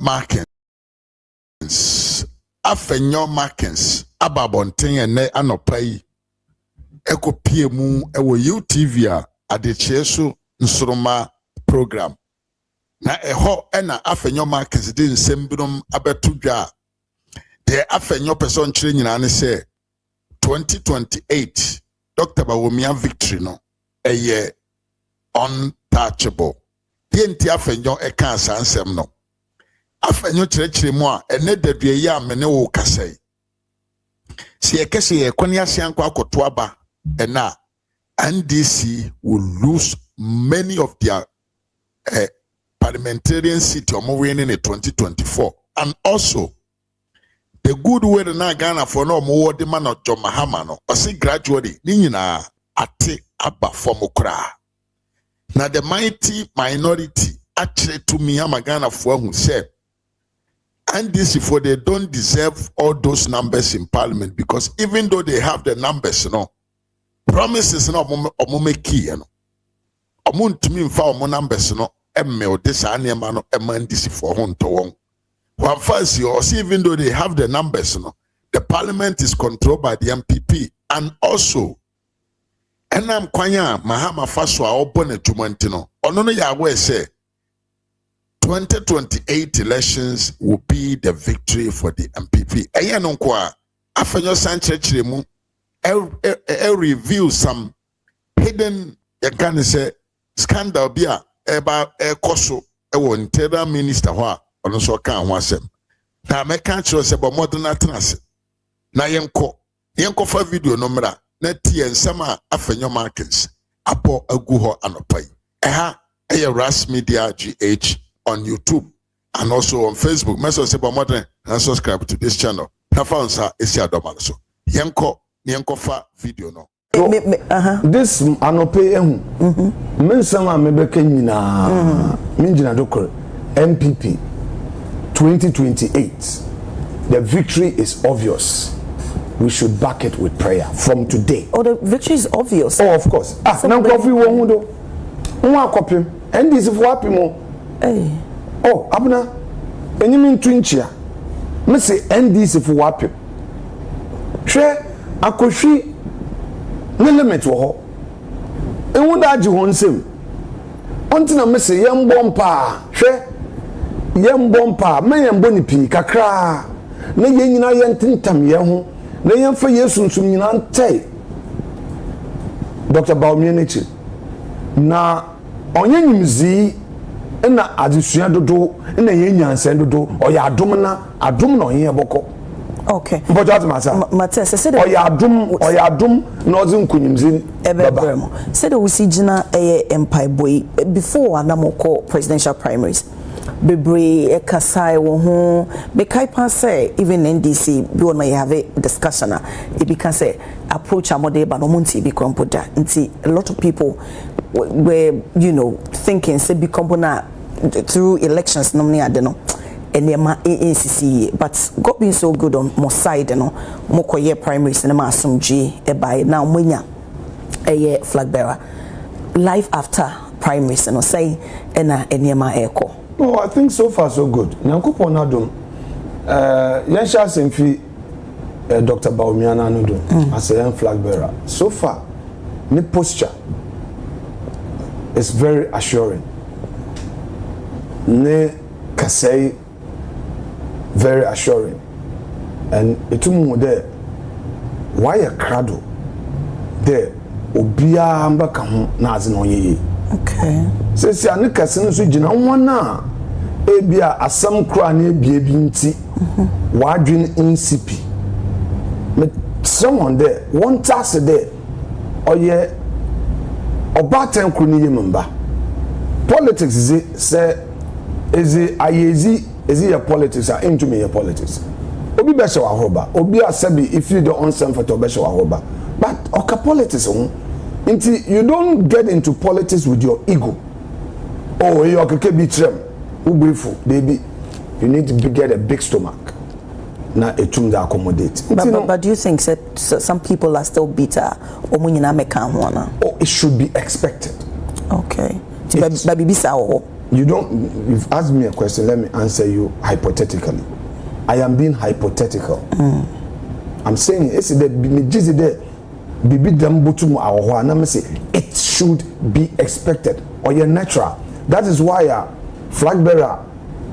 Markins Afeyno Markins ababonten ene anopa yi ekopie mu ewo UTV a adecheso nsoroma program na eho ena Afeyno Markins de nsembinum abetudwa de Afeyno person kire nyina ne se 2028 Dr. Bawumia victory no eye untouchable yenti Afeyno eka asansem no Afeyno kire mu a ene dadue ya mene wo kasai si ekese ye kwani asiankwa akoto aba ena NDC will lose many of their parliamentarian seats winning in 2024 and also the good way na Ghana for no more the man of John Mahama no ose gradually ni nyina ate aba for mokra na the mighty minority actually to me am Ghana for who said and this for they don't deserve all those numbers in parliament because even though they have the numbers no promises no omomeki no omuntumi mfa omo numbers no emme odisa anema no emandisi for honto won one first you see even though they have the numbers no the parliament is controlled by the MPP and also enam kwanya Mahama faso a obone tumanti no ono no ya we say 2028 elections will be the victory for the MPP eya no kwa Afeyno sanchechire mu review some hidden can say scandal bia eba ekoso ewo interior minister ho a ono so kan ho asem na meka kiro se bo modern atnase na yenko fa video no mra na tie nsem a Afeyno Markins apo agu ho anopai eha Ras Media GH on YouTube and also on Facebook message se bo modern and subscribe to this channel na fa nsa esi adomal so yenko fa video no this anope ehu mensama mebeka nyina minjina dokore MPP 2028 the victory is obvious. We should back it with prayer from today. Oh, the victory is obvious. Oh, of course. Now coffee won do. Nwa kopim. And this if wapi mo. Hey. Oh, abuna. Enyi min twinchia. Me say NDC for wapi. Hwe akohwi ne limit wo ho. Enwu da agi ho nsem. Ontina me say yembo mpa. Hwe yembo mpa. Me yembo ni pi kakra. Na yenyina yentintam ye ho. Na yemfa Yesu nsum nyina ntei. Dr. Bawumia nechi. Na onye nyimzi na adesua dodo na yenyansen dodo oya adom na onye eboko. Okay. But what matter? Matter said oya adom na ozi nkunyimzi baba. Said we see Gina empire boy before anamoko presidential primaries. Bebre ekasai wo ho be kai pa say even NDC be on my have a discussion it because say approach amode ba no monti be kompoda nti a lot of people were thinking say be kompona through elections no ade no enema NCC but God being so good on mo side no mo koye primaries na ma asomji e by now monya flag bearer life after primaries no say ena enema eko. No, I think so far so good. Nyankopon adom. Yensha semfi Dr. Bawumia na no do as a young flag bearer. So far, the posture is very assuring. Ne kasei very assuring. And etumu there why a crowd there obia mbaka ho na azino yeye. Okay. Sesi ane kase no so gina wona ebia asam kura na ebia bi nti wadwin NCP me someone there one task there oye obaten kru ni yemba politics is your politics are into me your politics obi be she wa hoba obi asabi if you don't answer for to be she wa hoba but oka politics until you don't get into politics with your ego. Oh, you are be trem. Baby, you need to get a big stomach. Now a tum to accommodate. But do you think that some people are still bitter? Oh, it should be expected. Okay. you've asked me a question, let me answer you hypothetically. I am being hypothetical. I'm saying it's the bibi dam botum awo na me say it should be expected or you're natural. That is why flag bearer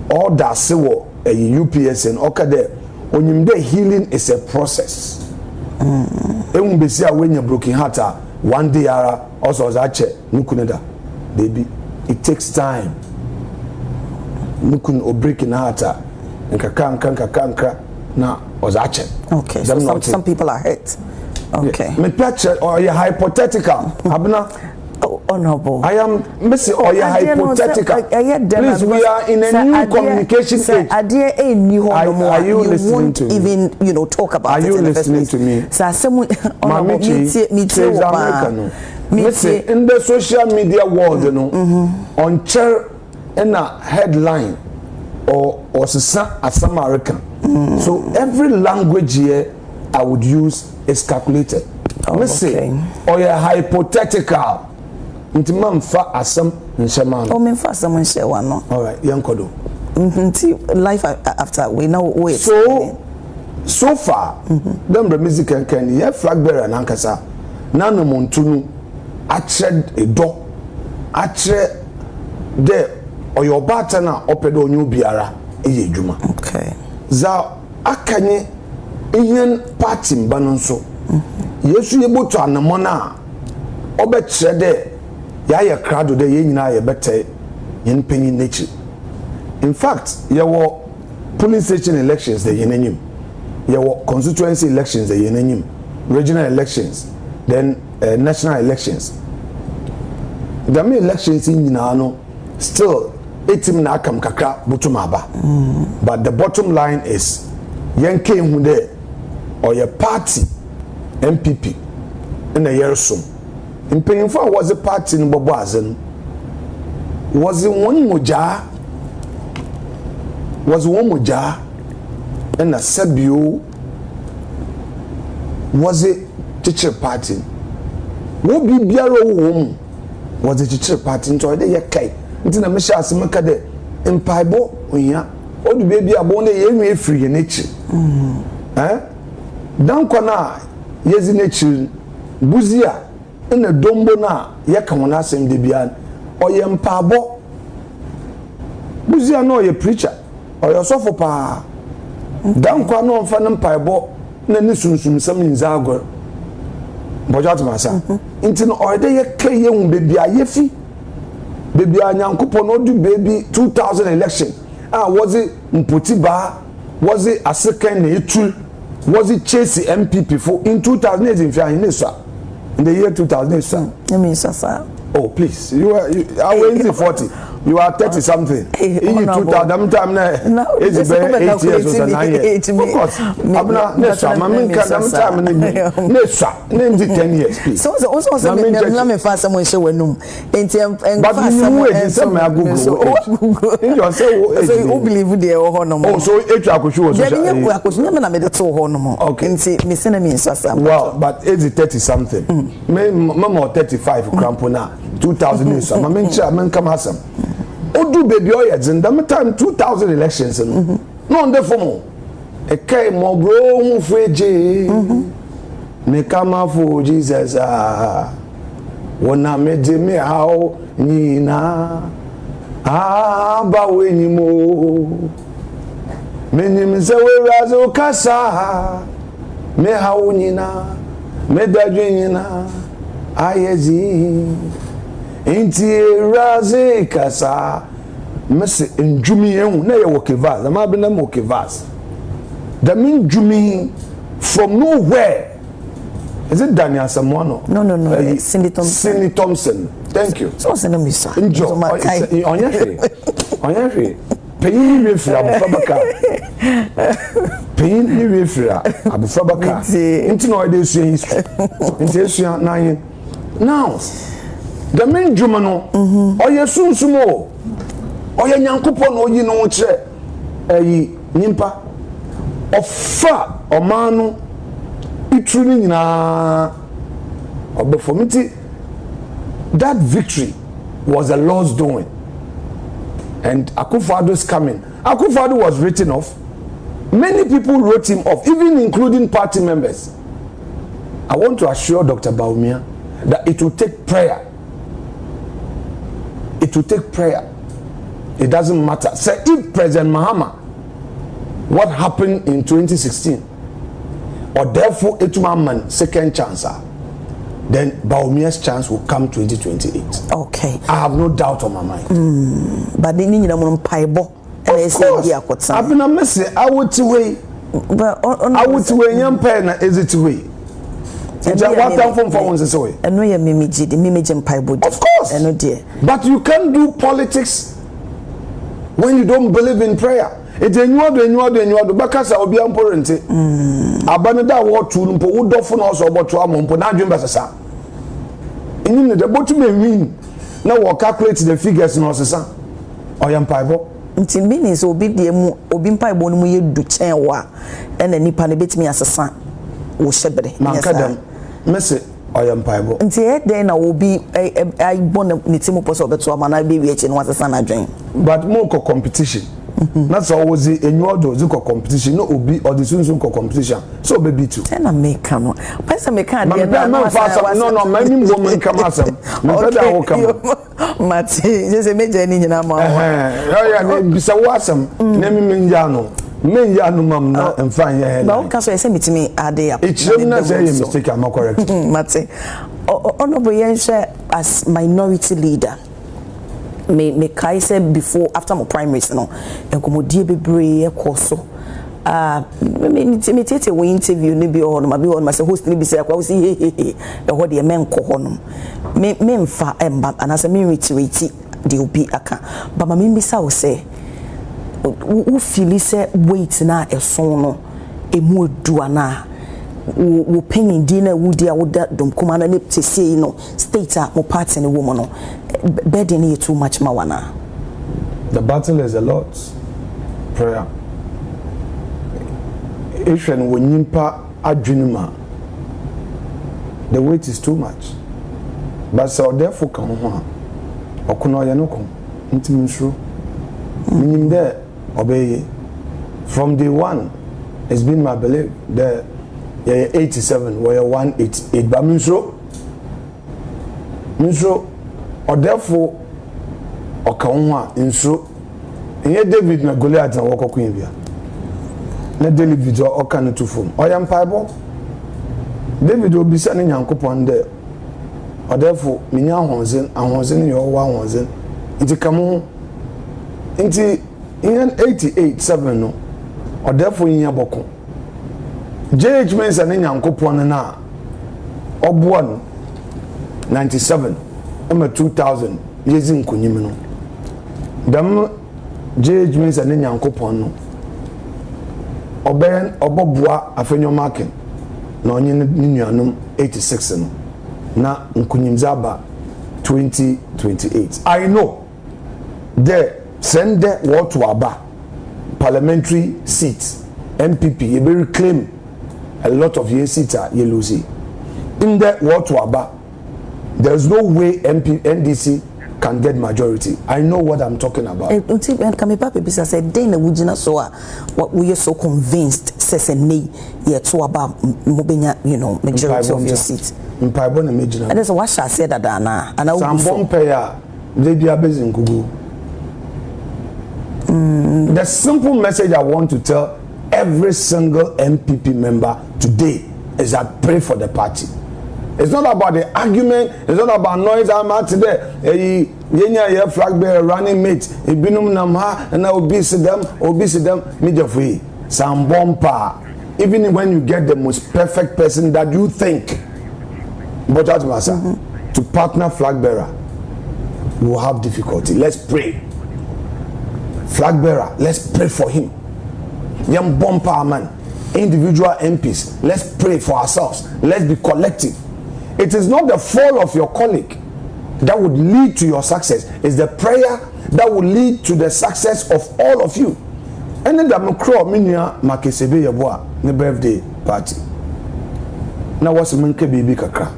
all that say wo UPS and okade onyimde healing is a process. Emu besi a when you broken heart one day ara also as ache nukuneda baby it takes time. Nukun o breaking heart nkaka na ozache. Okay, so some people are hurt. Okay. Me picture or you hypothetical. Abna honorable. I am missing or you hypothetical. Please, we are in a new communication age. Are you listening to me? Even talk about it. Are you listening to me? In the social media world, on chair in a headline or as American. So every language here I would use is calculated. Okay. Or a hypothetical. Inti mamfa asam nshema no. O memfa asam nshewa no. All right, yankodo. Life after we know wait. So far, them the music can ye flag bearer nankasa. Nanu montunu achred edo. Achre de oyo bata na opedo onyu biara eye djuma. Okay. Za akanye ihen party mbano nso. Yesu yeboto anamona obechre de ya crowd de ye nyina ye bete yen penyin nature. In fact, your polling station elections the yenenyim. Your constituency elections the yenenyim. Regional elections, then national elections. The main elections in nyina still etim na akam kakra butumaba. But the bottom line is yen came hu there or your party MPP in a year soon. In Penifo was a party in Boboazen. Was it one moja? Was one moja? And a Sebio was it teacher party? What be Biaro womb was a teacher party into a day a kite. Until a Misha Simakade in Paibo, or the baby are born a free in nature. Dankwana, yes in nature, Buzia. In a dombo na yeka wana asem de bia o ye mpabo buzia no ye preacher o ye sofo pa dan kwa no mfa ne mpabo na ni sunsum sam nzagor boja to masa nti no o de ye ke ye hu bebia ye fi bebia nyankopon no du baby 2000 election was it mpotiba was it asekan na etu was it chase MPP for in 2008 in Afeyno in the year 2007. Oh, please. I was 40. You are 30 something. In 2000, time now. It's 8 years or 9 years. Of course. Abna Nesha, Maminka, time 10 years, please. So also let me fast someone show no. But you know it is some Google. So you believe there or no more. Oh, so it I could show. Okay. Well, but it's 30 something. Mama 35 crampona 2000 years. Maminka, come hasam. Odu baby oya zindam time 2000 elections no on fomo e kai mo bro hu fueje me kama for Jesus wona me de me how nyina ba weni mo me nim se we razo kasa me how nyina me dadwe nyina ayezi inti raze kasa mese njumi ehun na ye wokevas ama be na mokevas that mean njumi from nowhere. Is it Daniel Samono? No. Cindy Thompson. Thank you. So what's the name, sir? Enjoy. Onyafe. Payin refra abufabaka. Payin refra abufabaka. Inti no dey so history. Inti esuya na now the main jumano oye sunsumo oye nyankopon oyi no kire nyimpa ofa omanu itru nyina obefomiti that victory was the Lord's doing. and Akufo-Addo is coming. Akufo-Addo was written off. Many people wrote him off, even including party members. I want to assure Dr. Bawumia that it will take prayer. It will take prayer. It doesn't matter. Say if President Mahama, what happened in 2016, or therefore Etumaman second chance, then Bawumia's chance will come 2028. Okay. I have no doubt on my mind. But the Nina Paibo. Of course. I've been a messy. I would to wait. But I would to wait. Young pen is it to wait. What time from phones is away? And no, you're Mimiji, the Mimijin Paibo. Of course. And no, dear. But you can't do politics when you don't believe in prayer. It's a new order, because I'll be important. Abanada war to Lumpo, would often also about to Amon, not doing Bassasa. In the bottom mean, now we'll calculate the figures in our son. Or young Paibo. Nti means obi de mu obi mpa ebo no mu yedu chen wa na nipa ne betimi asesa wo hyebere mankadam mese oyam paibo nti e den na obi ai bon ne timu poso obeto ama na be wi eche no asesa na dwen but mo ko competition that's always enyodo ziko competition no obi or the sunsun ko competition so baby too na make no pesa make kan de na no many women come asem me peda wo come mati je se meje ni nyina ma ya bisa wasem na mi menja no mam na mfan ye ba o ka so e se mitimi ade up it's not say mistake am correct mati honorable yen share as minority leader me kai say before after my primaries no enkomodie bebre ekoso me tete we interview ni bi on ma say host ni bi say akwa say he ho de men ko honom me mfa emba anase me retirate de obi aka ba ma me bi say o say wo feel say wait na eso no emu oduana wo penny dinner would ya would dom kuma na te say no state mo party ni woman no burden is too much mawana. The battle is a lot. Prayer. Ifren wonyimpa adwinuma. The weight is too much. But so therefore come ho. Okuno ye no kom. Ntimi nsuro. Minim there obey. From day one, it's been my belief that 87 where 188 but minsuro or therefore or kaunwa insuro enye David na Goliath na woko queen bia na David o kan to phone o yam paibo David obi sa ne nyankopon de or therefore minya ahonzen yo wa ahonzen nti kamo nti in 88 no or therefore nya boko JH means an nyankopon na obuan 97 ama 2000 yezi nkunyim no dam JH means an nyankopon no oben obobua Afeyno market na onye nuanum 86 no na nkunyim zaba 2028 I know there send what to aba parliamentary seats MPP you be reclaim a lot of years seats you lose in that what to aba there's no way NDC can get majority. I know what I'm talking about. Until come papa bisa said then we so what we are so convinced says nay yet to about mobenya majority of the seats. In Paibo na major. And that's what I said that na and I will some pair they be in Google. The simple message I want to tell every single MPP member today is that pray for the party. It's not about the argument, it's not about noise. I'm out today. Yenya flag bearer running mate, ibinum namha, and I obese them, midjafui. Some bomba. Even when you get the most perfect person that you think, but that's massa, to partner flag bearer, you will have difficulty. Let's pray. Flag bearer, let's pray for him. Young bomba man, individual MPs, let's pray for ourselves. Let's be collective. It is not the fall of your colleague that would lead to your success. It's the prayer that will lead to the success of all of you. And then the Macro Minia Makesebe Yabwa, the birthday party. Now what's Minke Baby Kakra?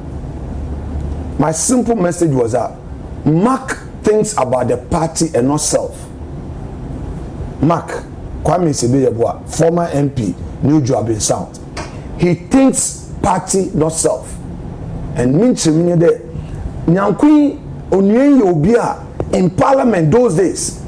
My simple message was that mark things about the party and not self. Mark Kwame Sebeyeboa, former MP, New Joabin South. He thinks party, not self. And Minchimine de Nyankui Onyen Yobia in Parliament those days.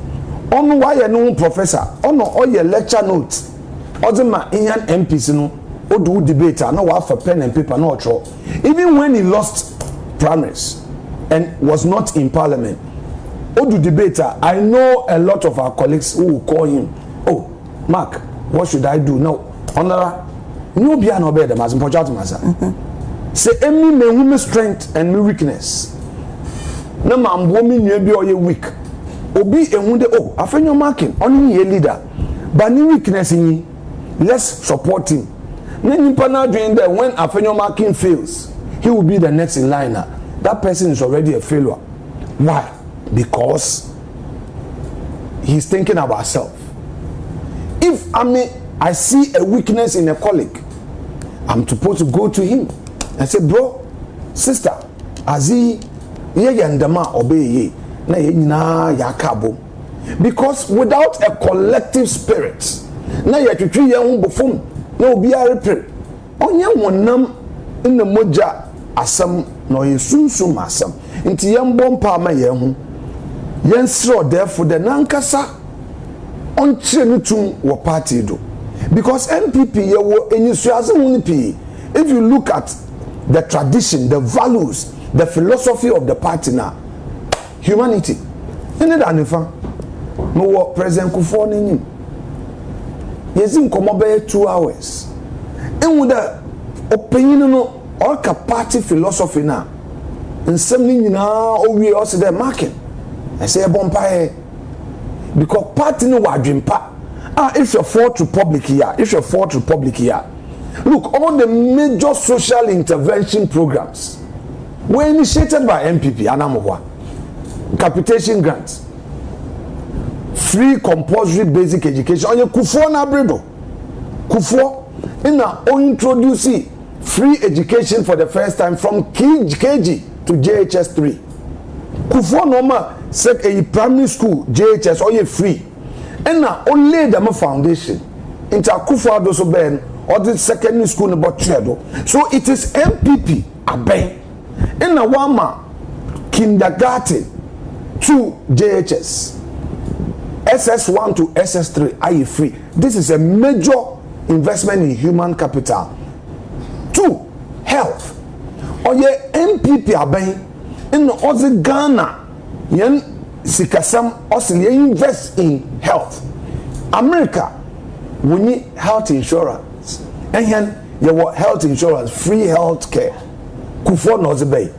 On why a no professor, on all your lecture notes, Ozema Indian MPs no, or do debate, no what for pen and paper, no draw. Even when he lost primaries and was not in Parliament, Odu debater, I know a lot of our colleagues who will call him, oh, Mark, what should I do? No, Honora, no be no better, as important masa. Say, any me strength and me weakness. No man, woman, you be all weak. Obi and one day, oh, Afeyno marking, only a leader. But any weakness in you, let's support him. Then you partner doing that when Afeyno marking fails, he will be the next in line. That person is already a failure. Why? Because he's thinking about self. If I see a weakness in a colleague, I'm supposed to go to him and say, bro, sister, azi ye yandama obey ye na ye nyina yakabo. Because without a collective spirit, na ye twetwe ye ho bofom na obi arepre onye wonam in the moja asam no ye sunsum asam nti ye mbompa ma ye ho yensro therefore the nankasa on tum wo party do. Because MPP ye wo enyisuase hu pi. If you look at the tradition, the values, the philosophy of the party now, humanity. Ene da nifa no wo President Kufuor ni yezin komo be 2 hours. Enwu da opinion no all ka party philosophy na nsem ni nyina owie o se dey marking. I say bompae because party no wadwempa. If you're fourth republic here, look, all the major social intervention programs were initiated by MPP Anamohwa. Capitation grants, free compulsory basic education. On your Kufuor na bredo, Kufuor introducing free education for the first time from KG to JHS 3. Kufuor normal set a primary school JHS or you free. And now only the foundation into Kufuor doso ben or the secondary school in Botredo. So it is MPP aben. And now wama kindergarten to JHS, SS1 to SS3 are you free. This is a major investment in human capital. 2, health. Or ye MPP aben in the Ghana yen sikasam osile invest in health. America we need health insurance. And here you health insurance, free health care. Kufuor no zebei.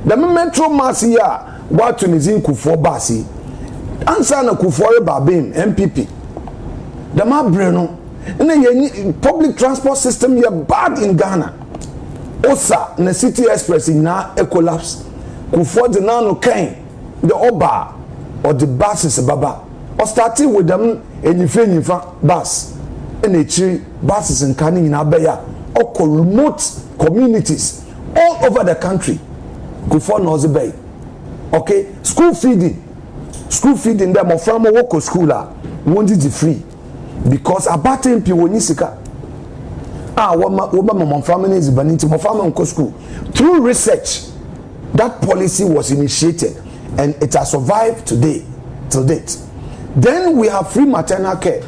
The metro mass here what Tunisian Kufuor basi. Answer na Kufuor babim MPP. The mabreno. And then public transport system here bad in Ghana. Osa na City Express in na a collapse. Kufuor de na no kain the oba or the buses baba or starting with them anyfa bus and buses in Kani in Abeya or remote communities all over the country. Kufuor knows bay. Okay, school feeding them or from a local schooler wanted it free because about MP wonisika my family is banning my family school through research. That policy was initiated and it has survived today till date. Then we have free maternal care.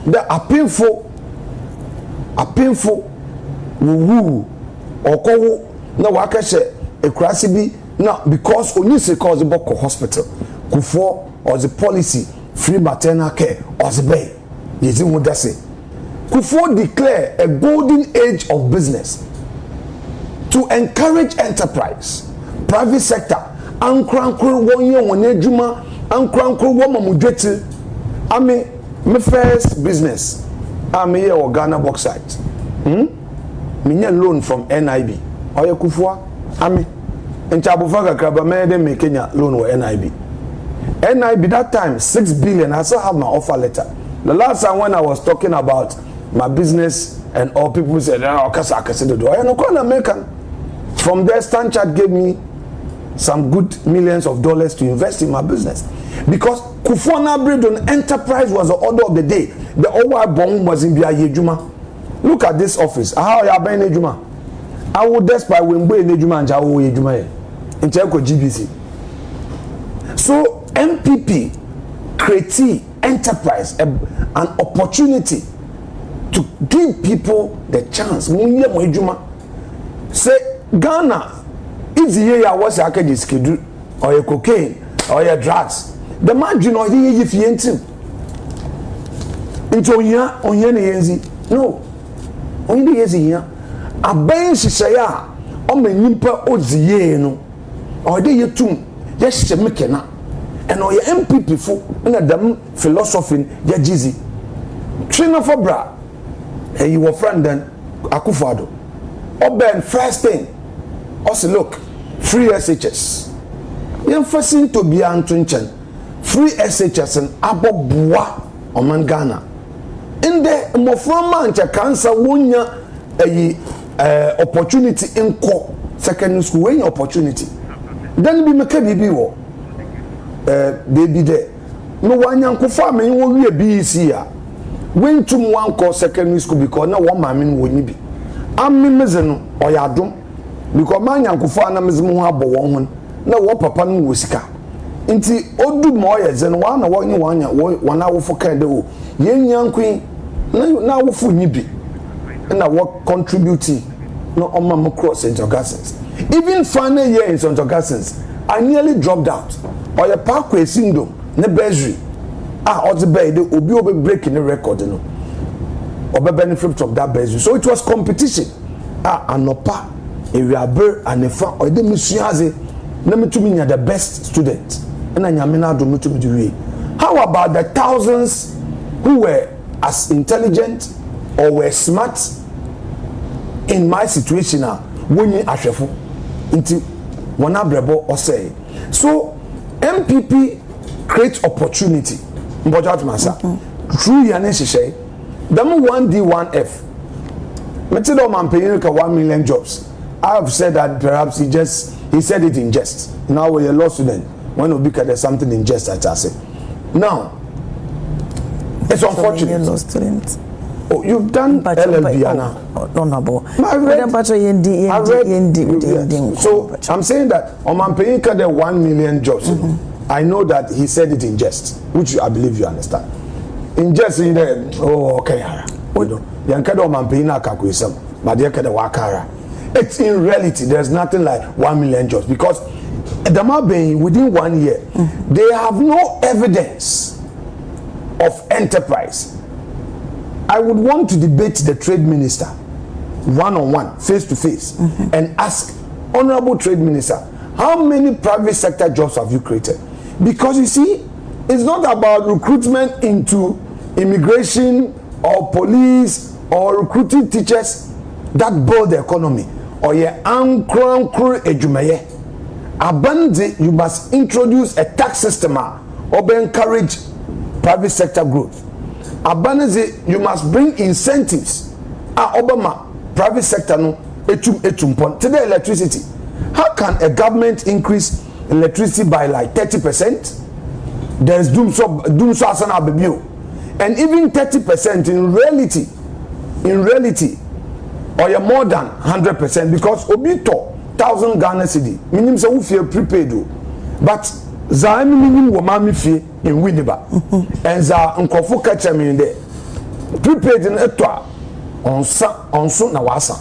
There are painful woo or kowo na wakashe ekrasibi now because only cause the Boko hospital Kufuor or the policy free maternal care or the bay yezin what say Kufuor declare a golden age of business to encourage enterprise, private sector. Ankrankro one year one ejuma ankrankro one mamudweti. My first business me here Ghana bauxite. Me get loan from NIB. Oya Kufuor nchabufa kakraba me dem me Kenya loan with NIB. NIB that time 6 billion. I still have my offer letter. The last time when I was talking about my business and all people said kasa do I no call American. From there Stanchart gave me some good millions of dollars to invest in my business. because Kufona Bredon enterprise was the order of the day. The over bomb was in Biajuma. Look at this office. How you are buying Ejuma? I would despite when we Ejuma and Jawo Ejuma in Telco GBC. So MPP create enterprise, an opportunity to give people the chance. Munye mo Ejuma. Say Ghana, if the year was a schedule or a cocaine or a drugs, the man you know he if yentim. Into onye ne yenzi. No. Only yezi here. A ben shishaya o me nyimpa oziye no. O de yetum ye shemekena. And o ye MPP fo na dam philosophy ya jizi. Trina for bra. And you were friend then Akufado. O ben first thing. Also look, free SHS. Yen fasin to be antwenchen. Free SHS and abobwa oman Ghana. In the moframa nche cancer wonya opportunity in co secondary school when opportunity. Then be make bibi wo baby there. No one yanko farm you will be a BEC ya. When to one call secondary school because no one mammy won't be. I'm mizeno or yadum because my yanko farm is more about one. No one papa no wusika. Inti odu moye zen one hour for kendo. Yen yankui na wo fu nyibi na what contributing no on cross St. Augustine. Even final year in St. Augustine, I nearly dropped out. Or your parkway syndrome, ne bezury. Or the bay, the obi breaking the record, no. Or be benefit from that bezury. So it was competition. Anopa, area bird, and a fa, or the Musiaze, name to me the best student. And I am do to be. How about the thousands who were as intelligent or were smart in my situation when you ashefo into one abrebo or say so MPP create opportunity mbojat masa through yane shishay them 1D1F metido man paying 1 million jobs. I have said that perhaps he said it in jest. Now we're a law student when we look at something in jest I say now it's unfortunate. Oh, you've done LLB, Anna. No. So I'm saying that Oman Payinka the 1 million jobs. I know that he said it in jest, which I believe you understand. In jest, in there, okay, you know, Yankada Oman Payina Kakuisam, but Yakada Wakara. It's in reality, there's nothing like 1 million jobs because the Mabe within 1 year, they have no evidence of enterprise. I would want to debate the trade minister one-on-one, face-to-face, and ask, Honorable Trade Minister, how many private sector jobs have you created? Because you see, it's not about recruitment into immigration or police or recruiting teachers that build the economy. Or you you must introduce a tax system or encourage private sector growth. Abanaze, you must bring incentives. Obama, private sector no etum today electricity. How can a government increase electricity by like 30%? There's doom so asana bebio. And even 30% in reality, or you're more than 100% because obito 1,000 Ghana cedi. Minimum say we feel prepaid. But za minimum wo mami fie in Winneba. And za nkofo catch me in there. Prepaid in etwa onso na wasa.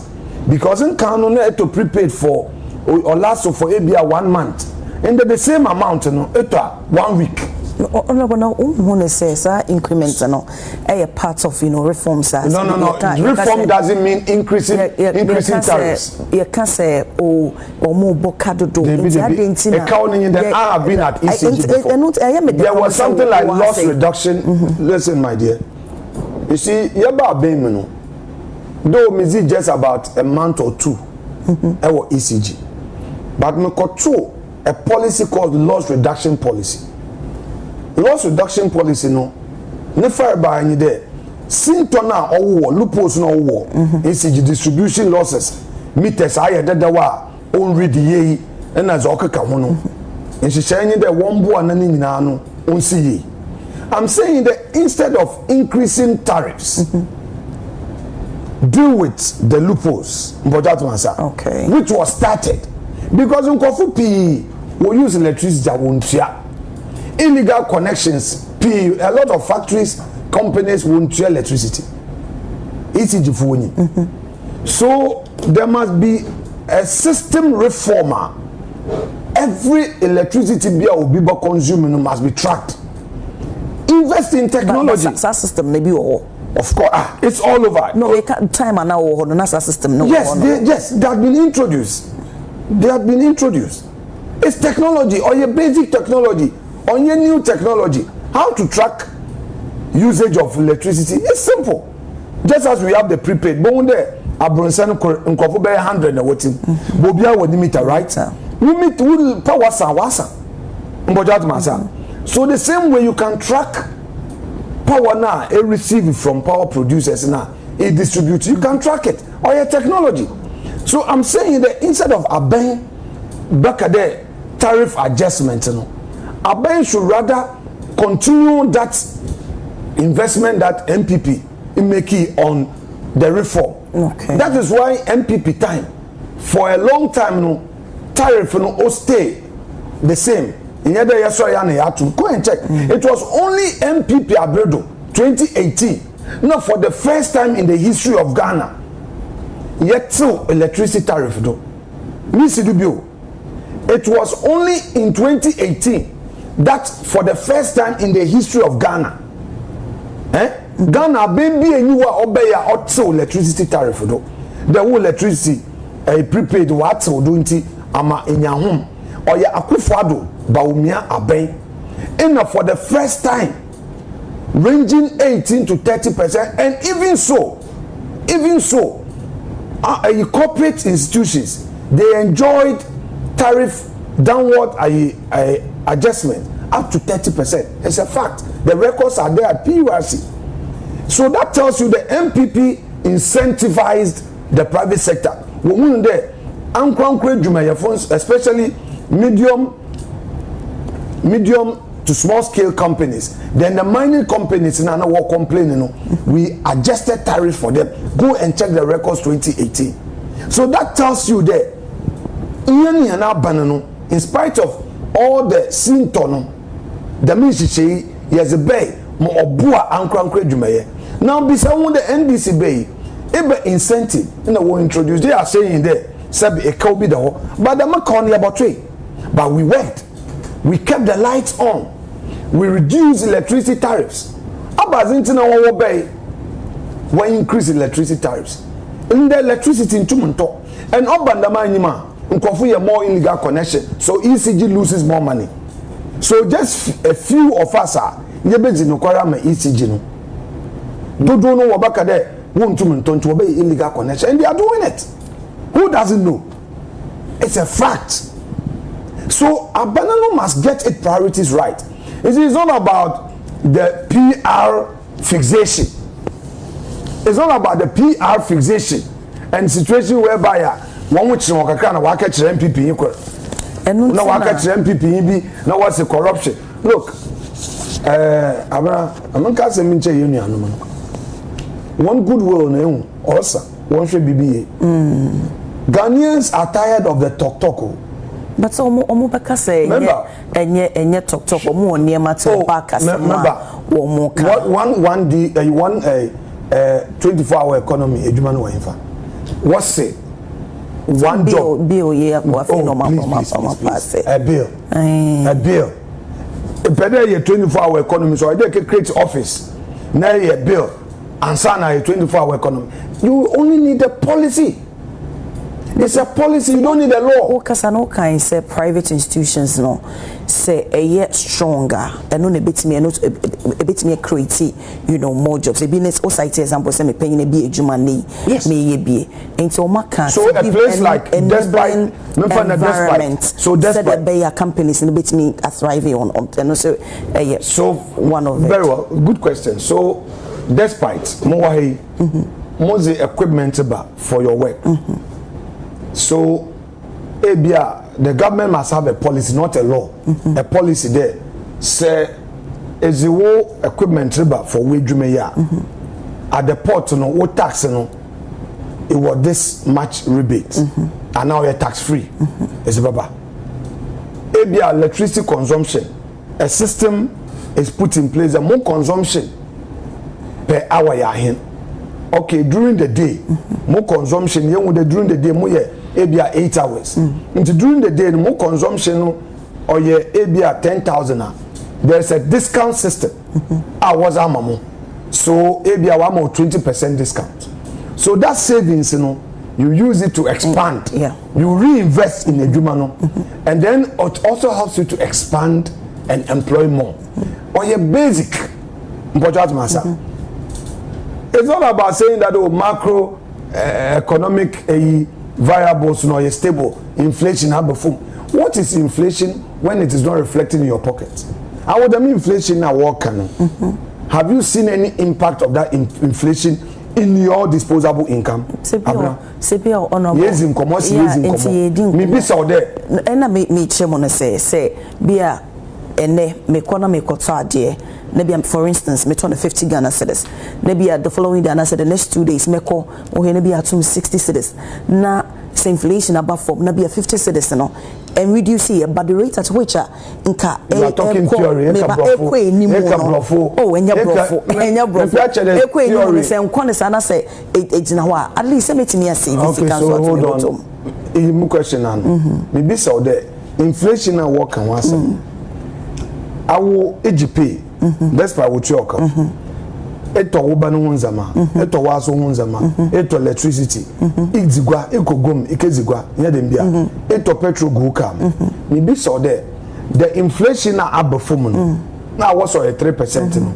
Because in Kano na eto prepaid for or last for ebia 1 month. And the same amount no etwa 1 week. Honorable, now who says increments no a part of reforms. No. Reform doesn't mean increasing tariffs. You can say or more bocado do. Accounting that I have been at ECG before. There was something like loss reduction. Listen, my dear. You see, yaba abemino. Though me just about a month or two. Our ECG, but me got a policy called loss reduction policy. Loss reduction policy no never by any day. Sintona or loopholes no war. ECG distribution losses. Meters higher than the war. Own read the ye and as Okaka Hono. And she saying that one boy and nano. on CE. I'm saying that instead of increasing tariffs, deal with the loopholes, okay, which was started because in Kofu P we use electricity illegal connections P a lot of factories companies won't share electricity. ECG for so there must be a system reformer. Every electricity bill will be consuming must be tracked. Invest in technology. But that system maybe or of course, it's all over. No, we can't time and now or not system. No, yes, they have been introduced. They have been introduced. It's technology or your basic technology or your new technology. How to track usage of electricity? It's simple. Just as we have the prepaid, but when there, Abronsan Nkofo be 100 na waiting. Bobia with the meter, right? We meet power wasa. So the same way you can track power now, it receive from power producers now, it distributes. You can track it or your technology. So I'm saying that instead of Aben back at the tariff adjustment, Aben should rather continue that investment that MPP is making on the reform. Okay. That is why MPP time for a long time tariff will stay the same. In other years, go and check. It was only MPP Abredo 2018. Now for the first time in the history of Ghana, yet to electricity tariff though. It was only in 2018 that for the first time in the history of Ghana, Ghana baby and you are obey your electricity tariff though. The whole electricity prepaid what so doing ama in your home or ya Akufo-Addo Bawumia Aben. And for the first time ranging 18 to 30%, and even so corporate institutions they enjoyed tariff downward adjustment up to 30%. It's a fact. The records are there at PURC. So that tells you the MPP incentivized the private sector. Women there, especially medium to small scale companies. Then the mining companies now were complaining. We adjusted tariff for them. Go and check the records 2018. So that tells you that in spite of all the symptoms, the ministry has a bay more obua ankra jumaye. Now beside the NDC bay, ebe incentive in the will introduce. They are saying there, sabi a cow be the whole, but the makoni about trade. But we went, we kept the lights on, we reduced electricity tariffs. Abazintina our bay, we increase electricity tariffs. In the electricity in Tumunto, and Obandama Nima, Nkofu more illegal connection, so ECG loses more money. So just a few of us are yebezi no kwara ma ECG no. Dodo no wabaka there won Tumunto to obey illegal connection, and they are doing it. Who doesn't know? It's a fact. So Abanano must get its priorities right. It is not about the PR fixation. It's not about the PR fixation and situation whereby one which no kakana wa catch MPP equal. And no wa catch MPP be no what's the corruption. Look, I'm can say minche union one goodwill na also one should be Ghanaians are tired of the talk. But so omo beka say enye talk omo oniema to back as one 24-hour economy ejuma no wafa. What say one bill yeah Afeyno pass a bill better a 24-hour economy so I dey create office na a bill and sana a 24-hour economy. You only need a policy. It's a policy, you don't need a law. Because I know kind say private institutions no say a year stronger and no a bit me create more jobs. A business or site example say me paying a be a jumani me be into maka. So a place like despite environment so despite the companies in a bit me are thriving on and also so one of very well good question. So despite more equipment for your work. So, the government must have a policy, not a law. A policy there. Say, is the whole equipment river for we ya. At the port no what tax no it was this much rebate and now you're tax free. Is baba. Ebia electricity consumption, a system is put in place, and more consumption per hour ya hen. Okay, during the day, more consumption, during the day, more ebia 8 hours. Into during the day, more consumption or ebia 10,000. There's a discount system. Hours amamo. So ebia 20% discount. So that savings, you use it to expand. You reinvest in a jumano, and then it also helps you to expand and employ more. Or your basic, it's not about saying that macro economic variables no are stable. Inflation have before. What is inflation when it is not reflecting in your pocket? How would I mean inflation now work? Have you seen any impact of that inflation in your disposable income? CPO honorable. Yes, in commerce, yes, in commerce. Maybe so there. And I me chairman say, Bia, and me corner me cotard, maybe for instance, me 50 Ghana cedis. Maybe the following day, and I said the next 2 days, me call, or maybe 60 cedis. Now, inflation above 4, maybe 50 cedis, no. And reduce here, but the rate at which you are talking theory. Oh, and your brofo, and your brofo. At least let me see. Okay, so hold on. In question, maybe so there. Inflation and work and once. I will EGP. That's why we talk. Eto ubanu hunzama, eto waso hunzama, eto electricity, izigwa, ekogom, ikezigwa, nyadembia, eto petrol guka. Maybe so there, the inflation na abafum now was a 3%.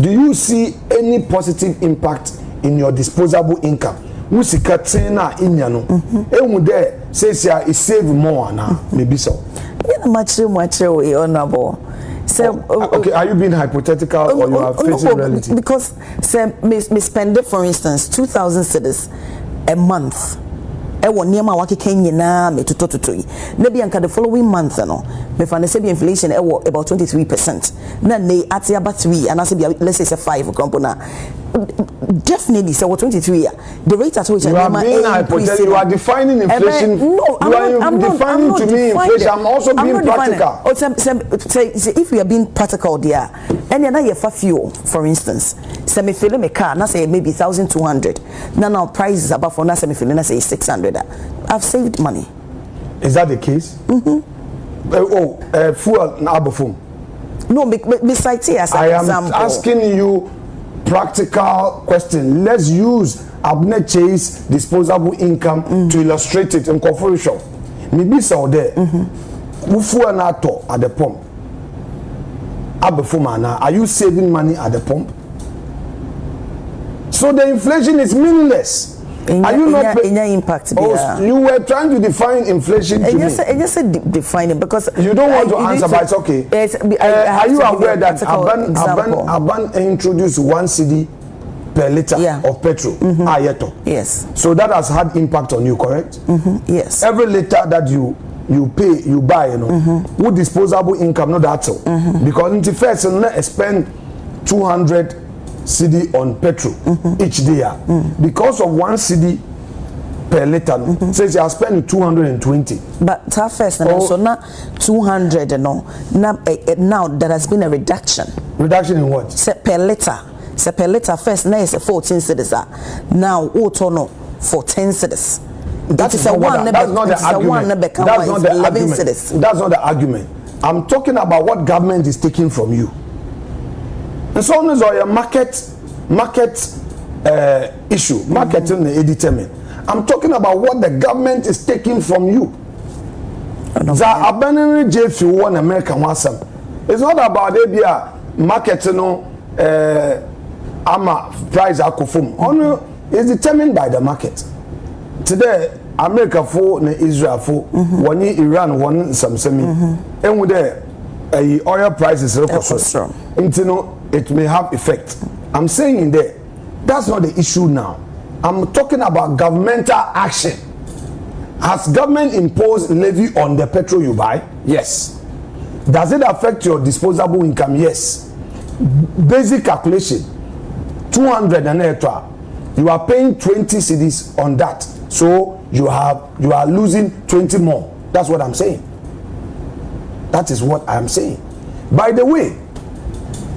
Do you see any positive impact in your disposable income? Musika tena inyano. There says ya is save more na maybe so. Much honorable. So, okay, are you being hypothetical or you are facing reality? Because me spend it, for instance, 2,000 cedis a month. I want near my work Kenya me to maybe the following month no me find the inflation about 23%. Then they at about 3 and I say let's say 5 component. Definitely so 23 the rate at which you are being hypothetical. You are defining inflation. No, I'm defining not to me inflation. I'm also being practical. Say if we are being practical there and then you for fuel for instance say me fill me car na say maybe 1,200 now price is about for na say me fill na say 600. I've saved money. Is that the case? Fuel na abofum. No, me cite as an example. I am asking you practical question. Let's use Abner Chase disposable income to illustrate it in corporation. Maybe so there. Fuel na to at the pump. Abofum na, are you saving money at the pump? So the inflation is meaningless. Are you not in your impact? You were trying to define inflation to me. Yes, define it because you don't want to answer, but it's okay. Are you aware that Aban introduced 1 cedi per liter of petrol? Yes. So that has had impact on you, correct? Yes. Every liter that you pay, you buy, with disposable income, not that so. Because in the first, you spend 200 cedi on petrol each day because of 1 cedi per liter says you are spending 220 but first so now 200 now there has been a reduction in what per liter first now is 14 cedis now no for 10 cedis that's not the argument. I'm talking about what government is taking from you. And so on is a market issue. Marketing is determined. I'm talking about what the government is taking from you. The abandoned J1 American wasam. It's not about the marketing price akufum. Only is determined by the market. Today, America for Israel for one Iran one some semi. And with the oil prices it may have effect. I'm saying in there, that's not the issue now. I'm talking about governmental action. Has government imposed levy on the petrol you buy? Yes. Does it affect your disposable income? Yes. basic calculation 200 and extra, you are paying 20 cedis on that, so you are losing 20 more. That's what I'm saying. That is what I'm saying. By the way,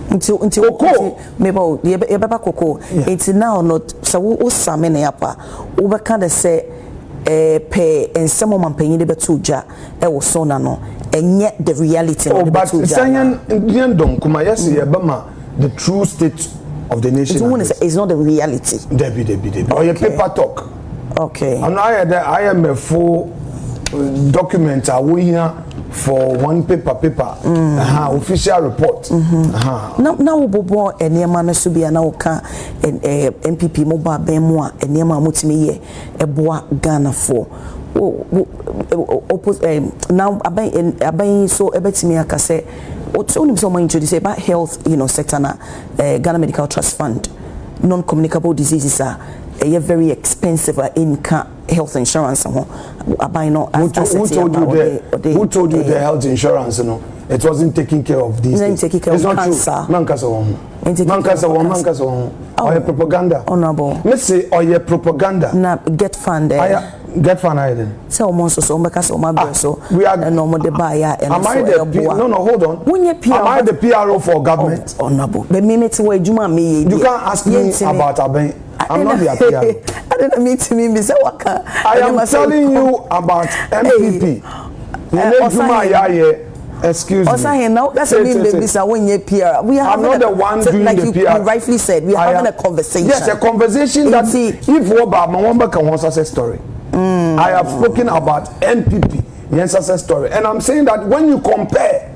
cocoa mebo yeba cocoa it's now not so wo samene apa wo be kan de say pe ensemo mampanyi de betu ja e wo so na no enye the reality of the betu ja Sanyan dom kuma yes yeba ma the true state of the nation it's not the reality debi or your paper talk. Okay, and I am a full document we here for one paper official report. Now bobo enema no so bia na wo ka MPP mobile ben mu a enema mutimi ye eboa Ghana for now aban so ebetimi aka say onim so man introduce about health sector na Ghana Medical Trust Fund non-communicable diseases are very expensive in health insurance. Who told you the health insurance? It wasn't taking care of these things. It's not cancer. True. Mankasa. Or your propaganda. Honorable. Let's say or your propaganda. Na get fund. Get fund then. So almost so because so we are normal the buyer and am I the no hold on. Am I the PRO for government? Honorable. But me to juma me. You can't ask me about Aben. I'm not the PRO. I didn't meet me waka. I am telling you about MPP. Excuse me. Now that's a mean baby when you PR. We are I'm not the one doing like the you PR. rightfully said, we are having a conversation. Yes, a conversation that if Woba Mawamba can want success story. I have spoken about NPP, yes, success story. And I'm saying that when you compare,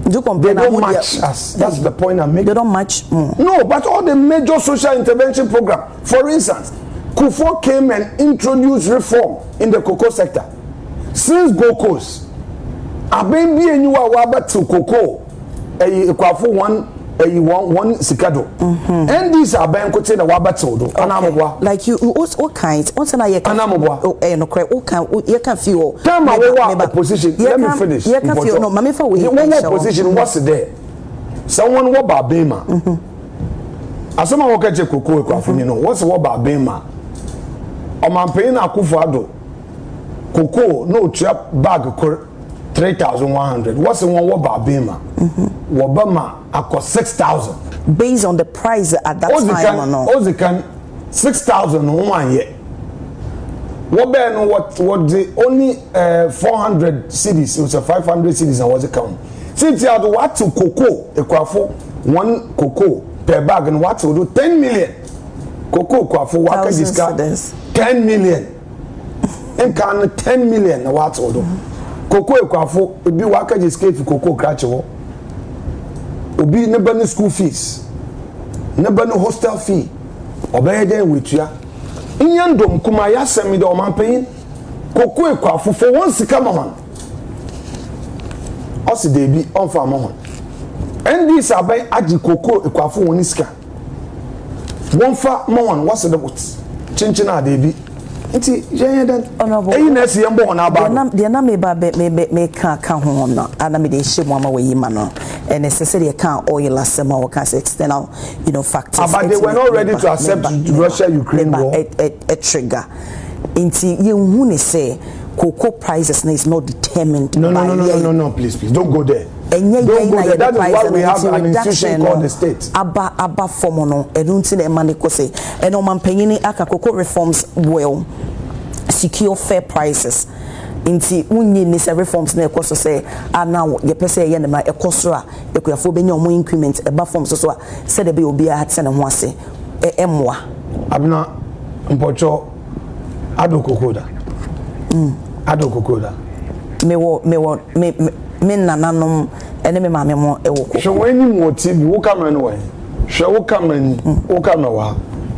they don't match us. That's the point I'm making. They don't match. No, but all the major social intervention program, for instance, Kufo came and introduced reform in the cocoa sector. Since Gokos, Abenbi and you are wabat to cocoa, a kwafu one sikado. And these are bankote the wabato. Like you all kinds. Once and I can no cry, all kind you can feel. Tell my opposition. Let me finish. You can feel no mammy for we opposition. What's there? Someone what about Bema? As someone walk at your cocoa, what's what about Bema? Or my paying a kufado. Cocoa, no trap bag 3,100. What's the one about Bema? Wabama, I cost 6,000. Based on the price at that time or no? Ozikan 6,000 1 year. What the only 400 cities, it was a 500 cities and was a count. Since you had what to cocoa, a quaffo, one cocoa per bag and what to do 10 million. Cocoa quaffo, what can discard 10 million. And can 10 million what to do. Cocoa ekwafo obi waka je scale cocoa krache wo obi ne ba ne school fees ne ba ne hostel fee obeye den wetua nyandom kuma ya semi de o man payin cocoa ekwafo for one sika man o se dey bi on fa mo and this abai agi cocoa ekwafo woni sika won fa mo won what's the what chinchina dey bi nti yenyedan honorable na esi yembo na aba de na me ba me ka ho no ana me de hye mo ama we yima no and necessarily can oil asema or can external factors but they were not ready to accept Russia Ukraine war a trigger nti ye hu ne say cocoa prices is not determined no please don't go there. Don't go there. That is why we have an institution called the state. Abba formono edunti na money ko say eno mampanyini aka cocoa reforms will secure fair prices. Inti unyi ni se reforms na ekoso say now ye pese ye na ekoso a ekuyafo benya omo increment eba forms so a se de be obi a hatse ne ho ase emwa abna mpocho adokokoda adokokoda me nananom ene me maame mo ewoko hwe wani mo TV wo camera no wen hwe wo camera ni wo camera wa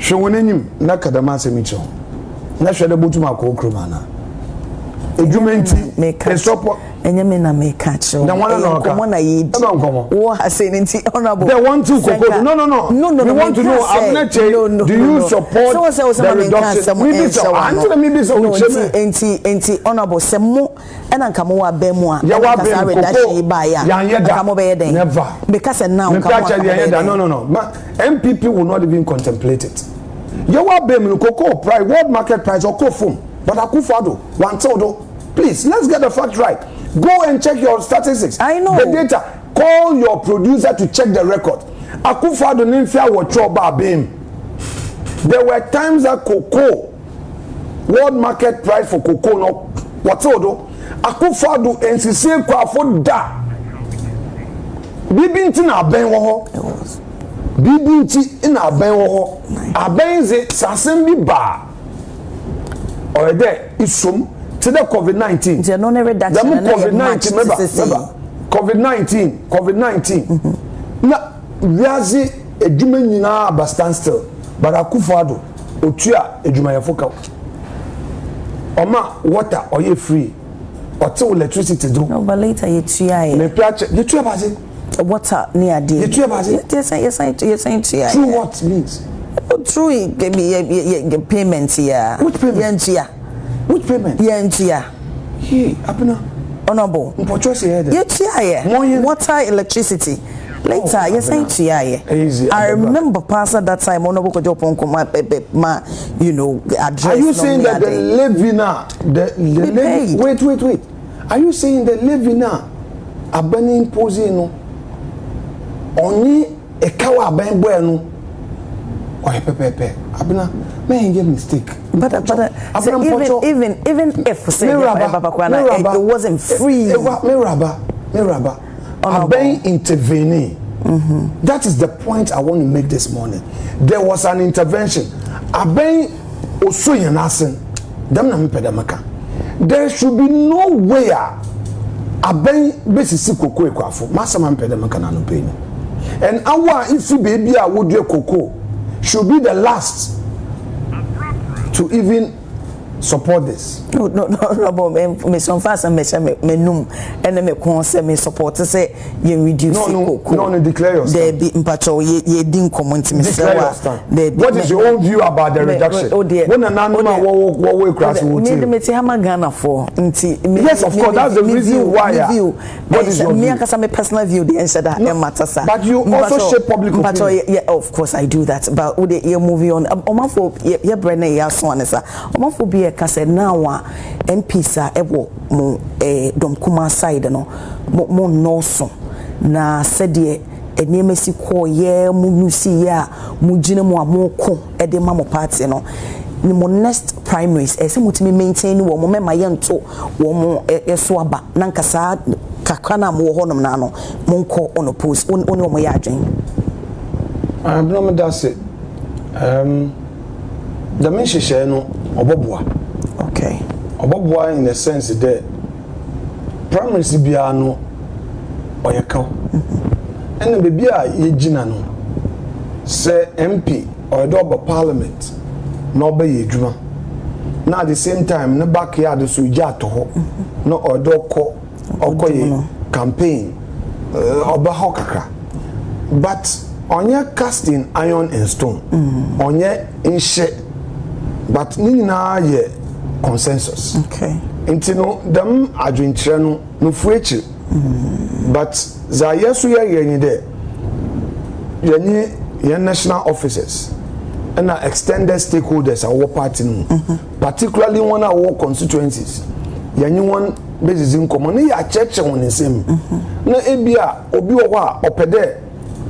hwe wonanim na kadama asemicho na hwe de botum akokro mana ejumenti Enyame na me catch. The one no ka. Komo na yedi. Wo ha say nti honorable. They want to cocoa. No. We want to know do you support the reduction? Maybe so. Enti honorable se mo ena nka mo wa be mu a. Ya wa be reduction ba ya. Nka mo be yeden. Never. Because now no. MPP will not even contemplate it. You wa be mu cocoa price, world market price or cocoa foam. But Akufo-Addo, one told, please, let's get the facts right. Go and check your statistics. I know. The data. Call your producer to check the record. Akufo-Addo Nimfia was trouble beam. There were times that cocoa, world market price for cocoa, no, what told, Akufo-Addo NCC Kwafo da. Bibinti na aben wo ho. Bibinti na aben wo ho. Aben ze sasembi ba. Or there is some to the COVID-19. There no reduction. COVID-19, remember? COVID-19. Na wiazi edwuma nyina ba stand still. But Akufo-Addo otua edwuma yafoka. Oma water oye free. Ote electricity do. No, but later you tua. Me piache, you tua bazi. Water near there. You tua bazi. Yes, tua. True what means? True, your payment here. Which payment? Which payment? Hey, Abena. Honorable. Water, electricity. Later, yes, I remember past at that time, Honorable Kojopon, you know, address. Are you saying that the Levina, wait. Are you saying the Levina, Abena imposing only a kawa ben bueno? Oh, pepe. Abena, may get mistake. But so even if say it wasn't free. Miraba. Aben intervening. That is the point I want to make this morning. There was an intervention. Aben osuyen asen. Dem na mpedamaka. There should be no way Aben besisi koko ekwafo. Masama mpedamaka na no pay. And our if baby a would do koko should be the last to even support this. No, me some fast and me num and me conse me support say you reduce no declare your stand. There be mpacho ye din comment me say what is your own view about the reduction? When an animal wo cross will tell me say hama Ghana for nti yes of course that's the reason why what is your me akasa me personal view the answer that matter sir. But you also shape public opinion. Yeah, of course I do that, but would you moving on omafo ye brene ya so an sir omafo be kase now MPs a ewo mo domkuma side no mo no so na sede enemesi ko ye mu nusi ya mu gine mu amoko e de ma mo party no ni mo next primaries e se mutimi maintain wo mo mema ye nto wo mo eso aba na nkasa kakana mo ho nom na no mo nko on oppose oni mo ya adwen no that's it the mention no oboboa. Okay. Oboboa in the sense that primaries bia no oyeka. And the baby a yegina no say MP or do parliament no be yedwuma. Now at the same time no backyard so ja to ho. No odo ko okoye campaign oba ho kakra. But onye casting iron and stone. Onye inshe but nina ye consensus. Okay. Nti no dem adwenkyere no fuechi. But za yesu ye ni de ye national officers and extended stakeholders our party no particularly one of our constituencies yenye one basis in common na ya cheche won nsem na ebia obi wo a opede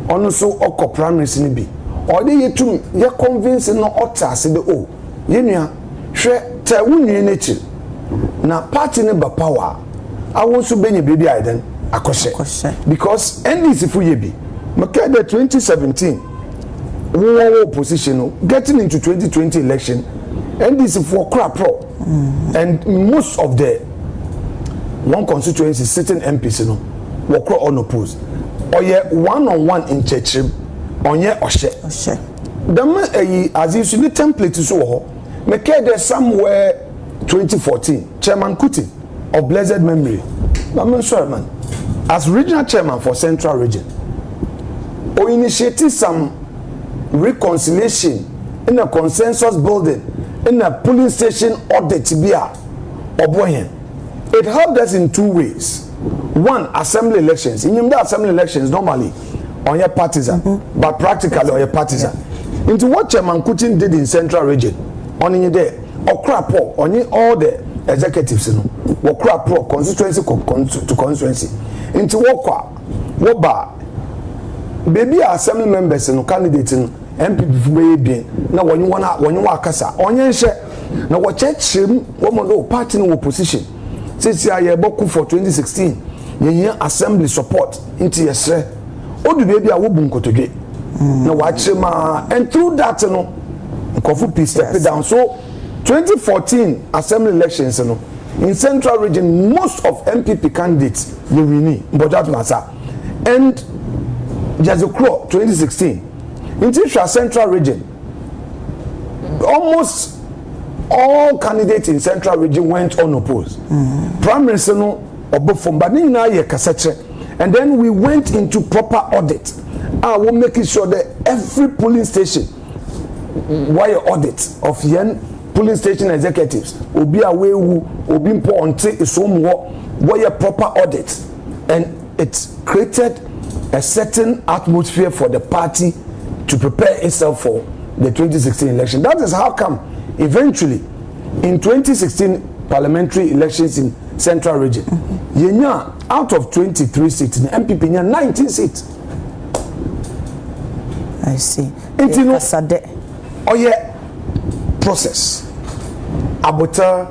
ono so okọ primaries ni bi o de yetum ye convince no otase de o yenua hwe ta wunwie n'echi na party ne ba power awon so benye baby aiden akoshe because NDC fu ye bi make the 2017 wo opposition getting into 2020 election NDC for crap pro and most of the one constituency sitting MPs no were unopposed or ye one-on-one in churchim on ye oshe them as you see the template so ho make there somewhere 2014 Chairman Kuti of blessed memory, I'm sorry, man, as regional chairman for Central Region, or initiated some reconciliation in a consensus building in a polling station audit Tibia or Boyan. It helped us in 2 ways. One, assembly elections. In the assembly elections, normally on your partisan, but practically on your partisan. Into what Chairman Kutin did in Central Region, on in there, or crap on all the executives, or crap constituency to constituency. Into what bar, baby assembly members and candidates in MPP be now when you want kasa on your share. Now what church woman party in opposition. Since you are boku for 2016, you assembly support into your share. Oh, the baby I will boom kotoge. Now watch him and through that you know, Kofu peace step it down. So 2014 assembly elections, you know, in Central Region, most of MPP candidates you win. But that matter. And Jazokro 2016. In Central Region, almost all candidates in Central Region went unopposed. Prime Minister no obofom but na ye kasache. And then we went into proper audit. We're making sure that every polling station wire audit of yen polling station executives will be away who will be important is wire proper audit. And it created a certain atmosphere for the party to prepare itself for the 2016 election. That is how come eventually in 2016 parliamentary elections in Central Region, yenya out of 23 seats, the MPP nya 19 seats. I see. It's no process. Abota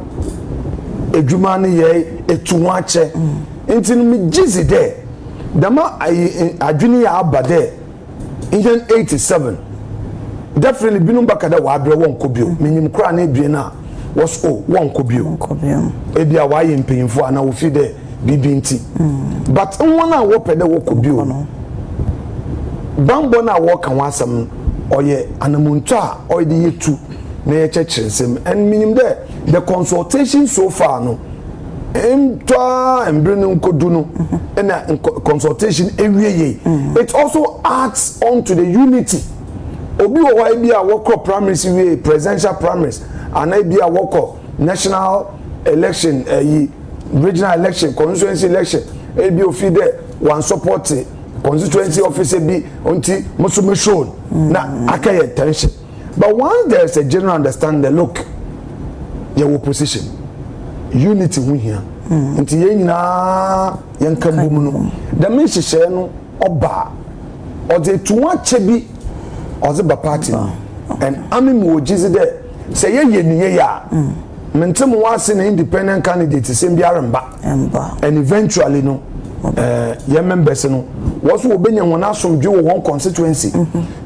ejumani ye etuwache. It's no me jizi there. Dama adwini ya abade. In 87, definitely binum bakada wa abre won kobio minim kra na ebie na was won kobio ebia wa ye mpanyimfo ana wo fi de bibinti but won na wo pede wo kobio bambo na wo kan wasam oye anamuntu a oyde yetu na ye chechiresem and minim there the consultation so far no consultation it also adds on to the unity. Obi o wa bi a work primaries we presidential primaries and I be a work national election regional election constituency election e bi o fi there one support constituency officer bi unti musume shown na akaye tension but once there is a general understanding look your opposition unity hu hia nti ye nyina ye nkambu no da me hyehyɛ no oba ode tuwa chebi oze ba party and ami mo gizi there say ye niye ya mentem wase na independent candidate sem biara mba and eventually no ye members no was wo benya wona asomdwe wo one constituency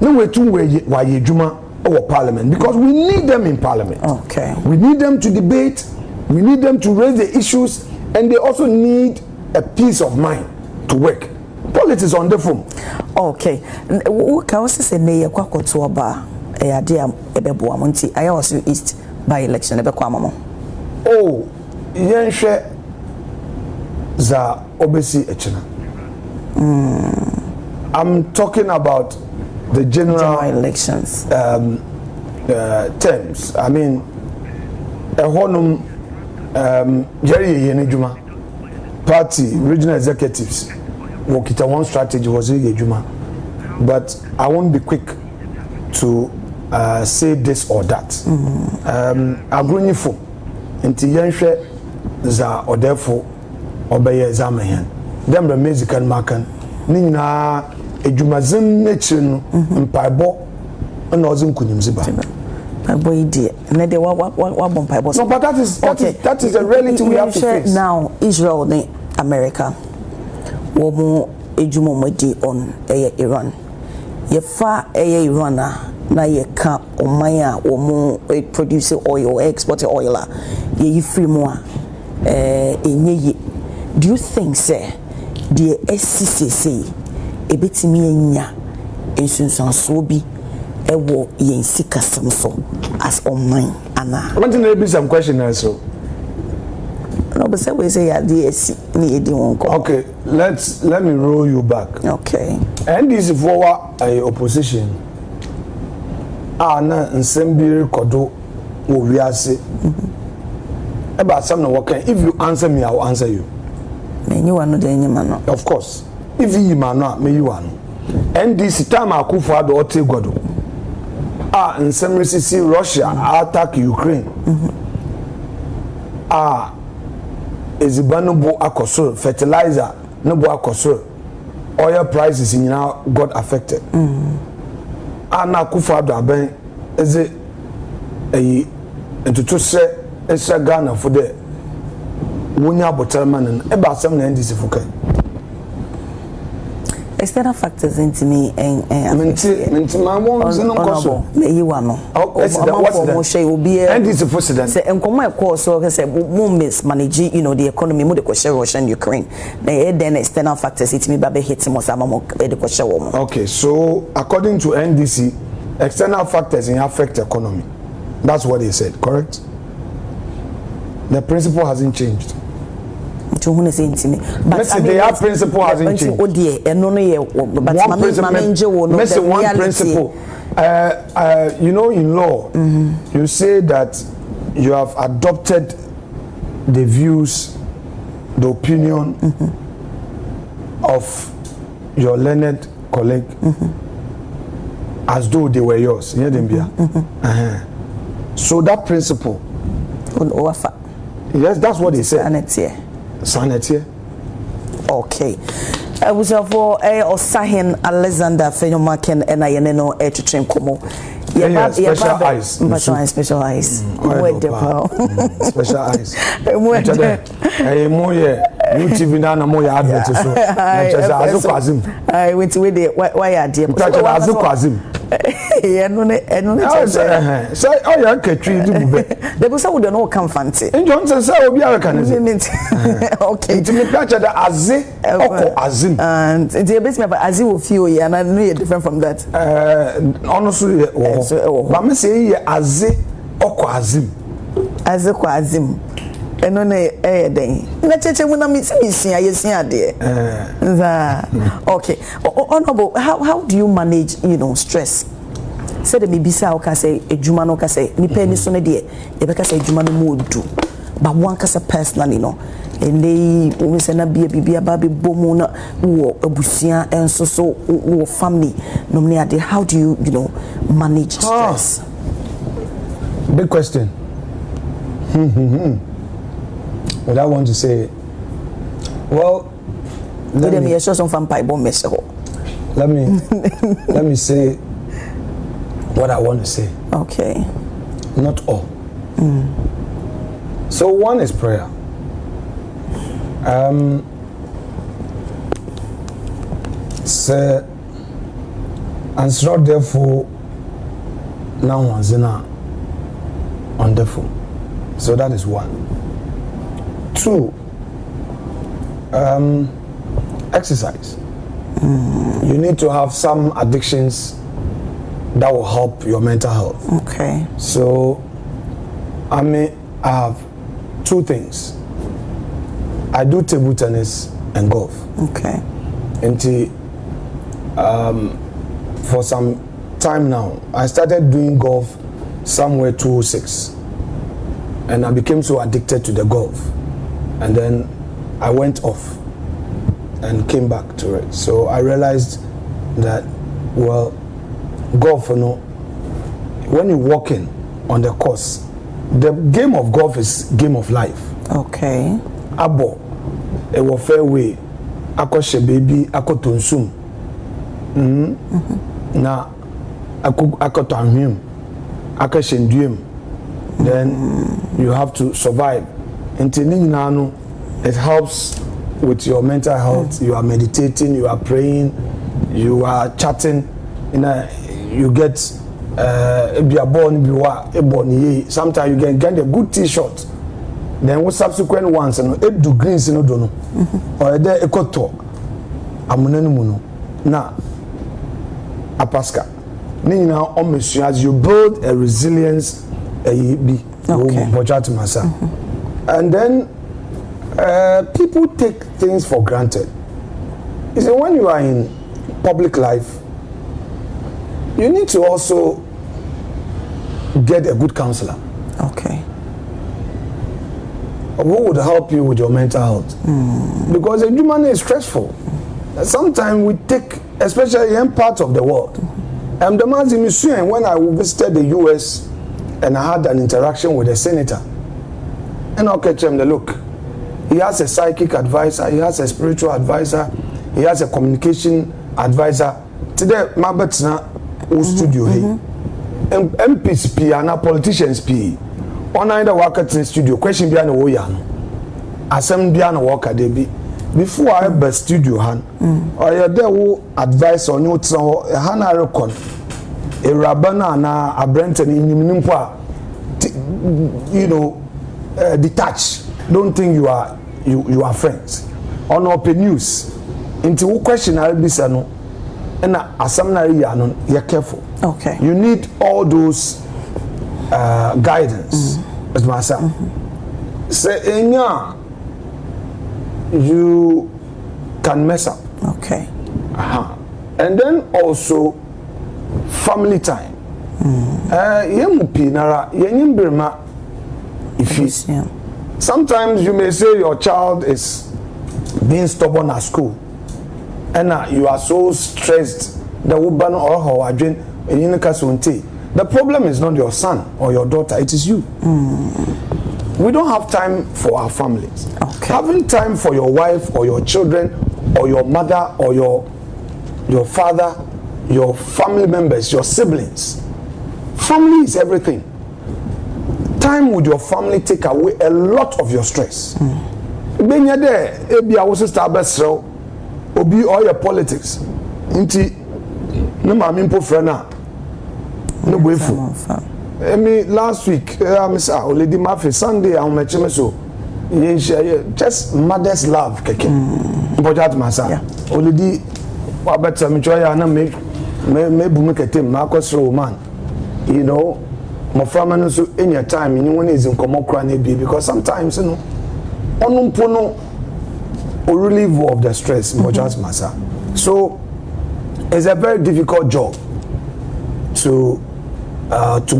na wetu wa ye dwuma or parliament because we need them in parliament. Okay, we need them to debate, we need them to raise the issues, and they also need a peace of mind to work. Politics on the phone. Okay, can we say ne yakwa to oba ade ebebo amonti I also east by election ebekwa amamo. Oh, yenhwe za obesi echina. I'm talking about the general elections terms. I mean honum Jerry Yenejuma party regional executives workita one strategy was Juma, but I won't be quick to say this or that. Agrunifo nti yenhwe za odefo obeye zamahen dem the Mexican market ni nyina ejumazem nechi no mpaibo na ozin kunimziba boy dear na de wa bomb paibo. No, but that is a reality we have to face now. Israel and America wo mo ejumo modi on Iran ye fa Iran na ye ka oman a wo mo produce oil export oil a ye free mo enye. Do you think say the SCCC ebetimi enya ensunsanso bi ewo yen sikasam so as online ana? I want to be some question also. No, Honorable say we say ya DSC ni edi wonko. Okay, let me roll you back. Okay. NDC for opposition. Na nsembiri kodo wo wiase. About some no work. If you answer me, I will answer you. Me you want no dey nyima no. Of course. If you man no, me you want. NDC time Akufo-Addo ote godo. Nsembiri see Russia attack Ukraine. Ezibano bo akosoro, fertilizer no bo akosoro. Oil prices in now got affected. Na Akufo-Addo aben eze entutu se Ghana for the wonya botelman e ba sam na NDC fuka. External factors into me and minti ma won se no koso me yi wa no. What's that? NDC president say enkomo e call so say mo mismanage the economy mo de ko share Russia and Ukraine. Na then external factors it me ba be hit mo sama mo e de ko share wo mo. Okay, so according to NDC, external factors affect economy. That's what they said, correct? The principle hasn't changed. To who say intimi, but their principle hasn't changed. One principle. In law, you say that you have adopted the views, the opinion of your learned colleague as though they were yours. So that principle. Yes, that's what they said. Sanity. Okay. I was for Osahin Alexander Afeyno Maken and I know to train Komo. Special eyes. Special eyes. Special eyes. You TV na mo ya advert so. I went with the why are dear. Say oh ya ketwi di bube. The person would know come fancy. Njo say obi ara kan say. Okay. Intimi picture the aze oko azim. And the best me azi will feel ya and I know you're different from that. Honestly but me say ye aze oko azim. Aze ko azim. Eno na den. Na cheche mu na mi sin ayesin ade. Okay. Honorable, how do you manage, stress? Say the mibisa o ka say ejuma no ka say ni pe ni so ne de e be ka say ejuma no mo do. But one ka say personally no. And we say na bia ba be bomu na wo abusia enso so wo family no me ade. How do you, manage stress? Big question. What I want to say, well, let me say what I want to say. Okay. Not all. So one is prayer. Say, and so therefore now one's wonderful. So that is one. Two, exercise. You need to have some addictions that will help your mental health. Okay. So I have two things. I do table tennis and golf. Okay. And for some time now, I started doing golf somewhere 206, and I became so addicted to the golf. And then I went off and came back to it. So I realized that, well, golf, when you walk in on the course, the game of golf is game of life. Okay. Abo, it was fairway, ako she baby, ako tonsum. Na ako tanhim, ako shendiem. Then you have to survive. Until it helps with your mental health. You are meditating, you are praying, you are chatting. You get sometimes you can get a good t-shirt. Then what subsequent ones it do greens or there eco talk. Now apaska. As you build a resilience, okay. And then People take things for granted. You see, when you are in public life, you need to also get a good counselor. Okay. Who would help you with your mental health? Because a human is stressful. Sometimes we take, especially in parts of the world. The man's in Museum, when I visited the US and I had an interaction with a senator, and I'll catch him the look. He has a psychic advisor, he has a spiritual advisor, he has a communication advisor. Today, my betna studio here. MPs P and politicians P. On either work at the studio, question behind the way. Assembly behind the work at the before I have a studio hand, or you there who advice on you to Hannah Recon, a Rabana and a Brenton in Nimpa, you know, detach. Don't think you are friends. On open news, into question I'll be sano, and a seminary you're careful. Okay. You need all those guidance, as myself. Say, you can mess up. Okay. And then also family time. Sometimes you may say your child is being stubborn at school, and you are so stressed that the problem is not your son or your daughter, it is you. We don't have time for our families. Okay. Having time for your wife or your children or your mother or your father, your family members, your siblings. Family is everything. Time with your family take away a lot of your stress. Benya there, ebi a wose start besrel, obi all your politics. Nti no ma mi mpo frɛ na no boyfriend. Last week, Miss Lady Murphy, Sunday, I'm a so just mother's love. Keke. Important, Massa. Already, what better me try and make a team, Marcus Roman. You know, my family so in your time, anyone is in Komokra because sometimes, you know, on puno or relieve of the stress, important, Massa. So, it's a very difficult job to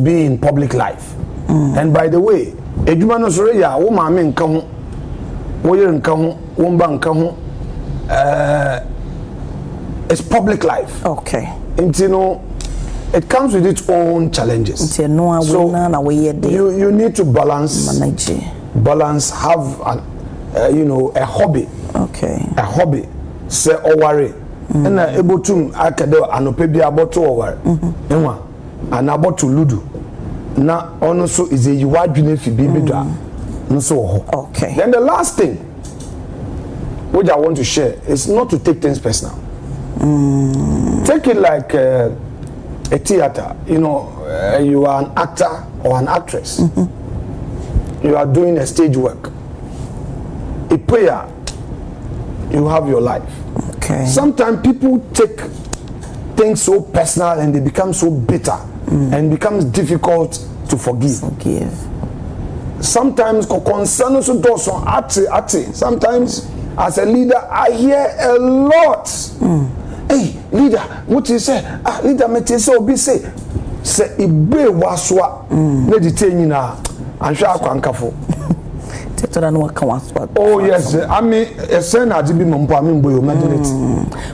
be in public life. And by the way, eduma no so ya wo ma me nka ho wo yere nka ho wo mba nka ho it's public life. Okay. And you know it comes with its own challenges. So you need to balance, have an, you know, a hobby. Okay. A hobby. Say or worry. And able to akade anope bi aboto or worry. And about to ludo. Now also is a you adwene fi bibidwa. No so. Okay. Then the last thing which I want to share is not to take things personal. Take it like a theater. You know, you are an actor or an actress. You are doing a stage work. A prayer, you have your life. Okay. Sometimes people take things so personal and they become so bitter and becomes difficult to forgive. Sometimes concern so does on ati. Sometimes as a leader I hear a lot. Hey leader, what you say? Leader me say obi say ibe waswa na detain na anhwa akwankafo. Oh yes, I mean a son had to be mumbo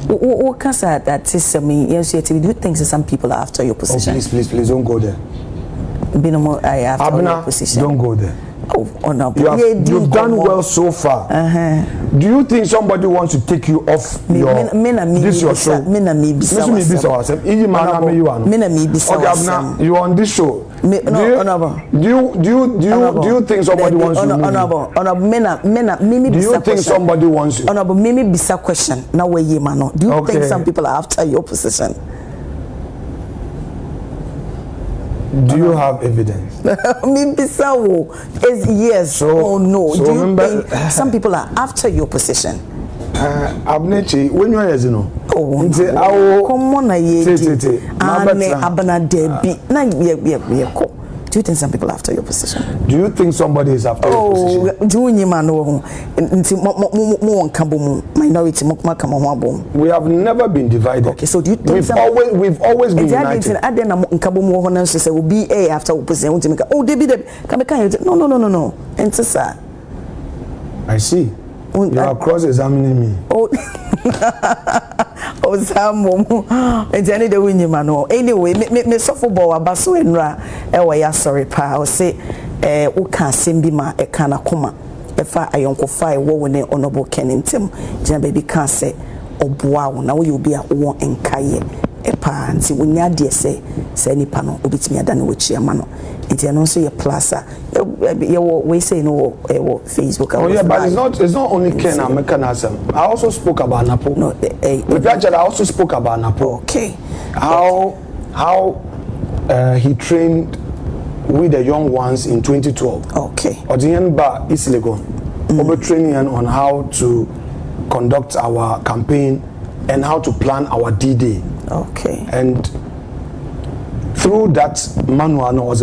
what can say that system yes you do things that some people are after your position. Oh, please don't go there. After your position. Don't go there. Oh no, you've done well so far. Do you think somebody wants to take you off this your show? You on this show. Do you think somebody wants to do you think somebody wants you? Mimi bisa question. Now do you think some people are after your position? Do you have evidence? Yes or no. So do you think some people are after your position? Abnechi, when you are, you know. Oh, come on, Do you think some people are after your position? Do you think somebody is after your position? Do you know? We have never been divided. Okay, so do you think we've always been united? After opposition, oh, no. And I see. You are cross-examining me. Oh, anyway, me suffer bow abaso enra ya sorry pa o say o kan sembi ma e kana koma e fa ayonko fa e wo ne honorable kenentem jina baby kan say oboa wo na wo obi a wo enkaye e pa nti wonya de say nipa no obitimi ada na wo chiama no nti no so ye plaza we say no Facebook. Oh yeah, but it's not only Ken and mechanism. I also spoke about Napo. No, I also spoke about Napo. Okay. How he trained with the young ones in 2012. Okay. Odienba Islegon, over training on how to conduct our campaign and how to plan our D-Day. Okay. And through that manual,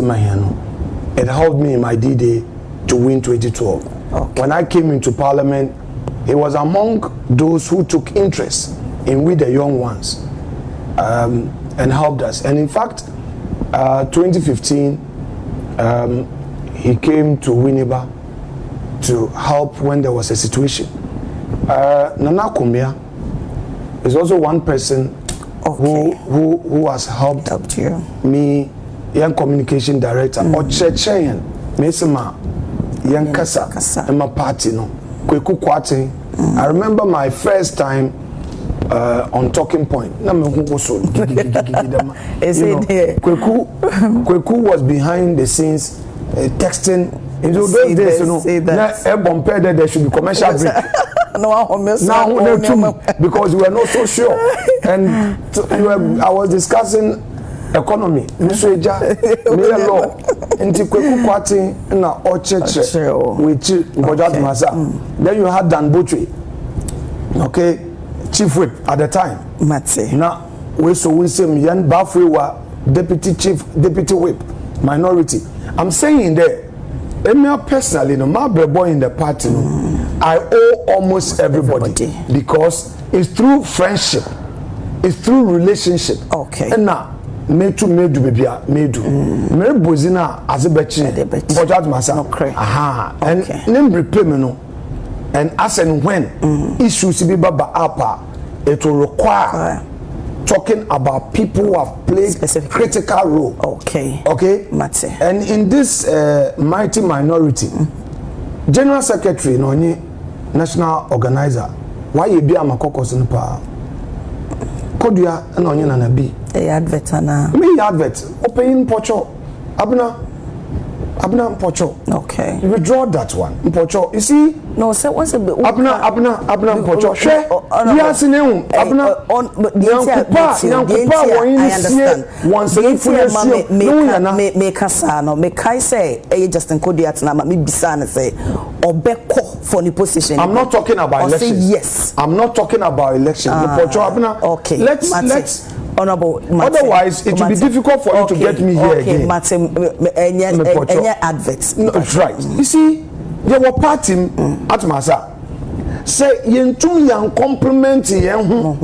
it helped me in my D-Day to win 2012. Okay. When I came into Parliament, he was among those who took interest in with the young ones and helped us. And in fact, 2015, he came to Winneba to help when there was a situation. Nana Kumia is also one person who has helped you. Me, young communication director, or Chechen, Mesema, young Kasa, and my party, no. Kweku Kwate. I remember my first time on Talking Point. Kweku was behind the scenes texting. In those days, you know, there should be commercial break. Now, because we were not so sure, and I was discussing economy, law, na then you had Dan Butchie, okay, chief whip at the time. Now we same yan Bafwe wa deputy whip, minority. I'm saying there. Personally, no, my boy in the party, no, I owe almost everybody because it's through friendship, it's through relationship. Okay. And now, me do baby, me do. Me bozina azebechi. Bojat masa. Aha. And name repayment no. And as and when issues be baba apa, it will require talking about people who have played a critical role. Okay. Mate. And in this mighty minority, General Secretary, no, national organizer, why you be a makokos in power? Kodia and onion and a bee. A advert na. Me advert. Open pocho. Abna pocho. Okay. You withdraw that one. Pocho. You see? No, so what's a bit. Abna pocho. Share. Yes, no. Abna. I understand. Once make kasano. Make I say. Justin Kodia na me bisana say. Obeko for the position. I'm not talking about election. Yes. I'm not talking about election. Pocho. Abna. Okay. Let's. Honorable otherwise it will be difficult for you to get me here again. Any adverts. No, right. You see, there were party at Masa. Say yentum yan compliment yen ho.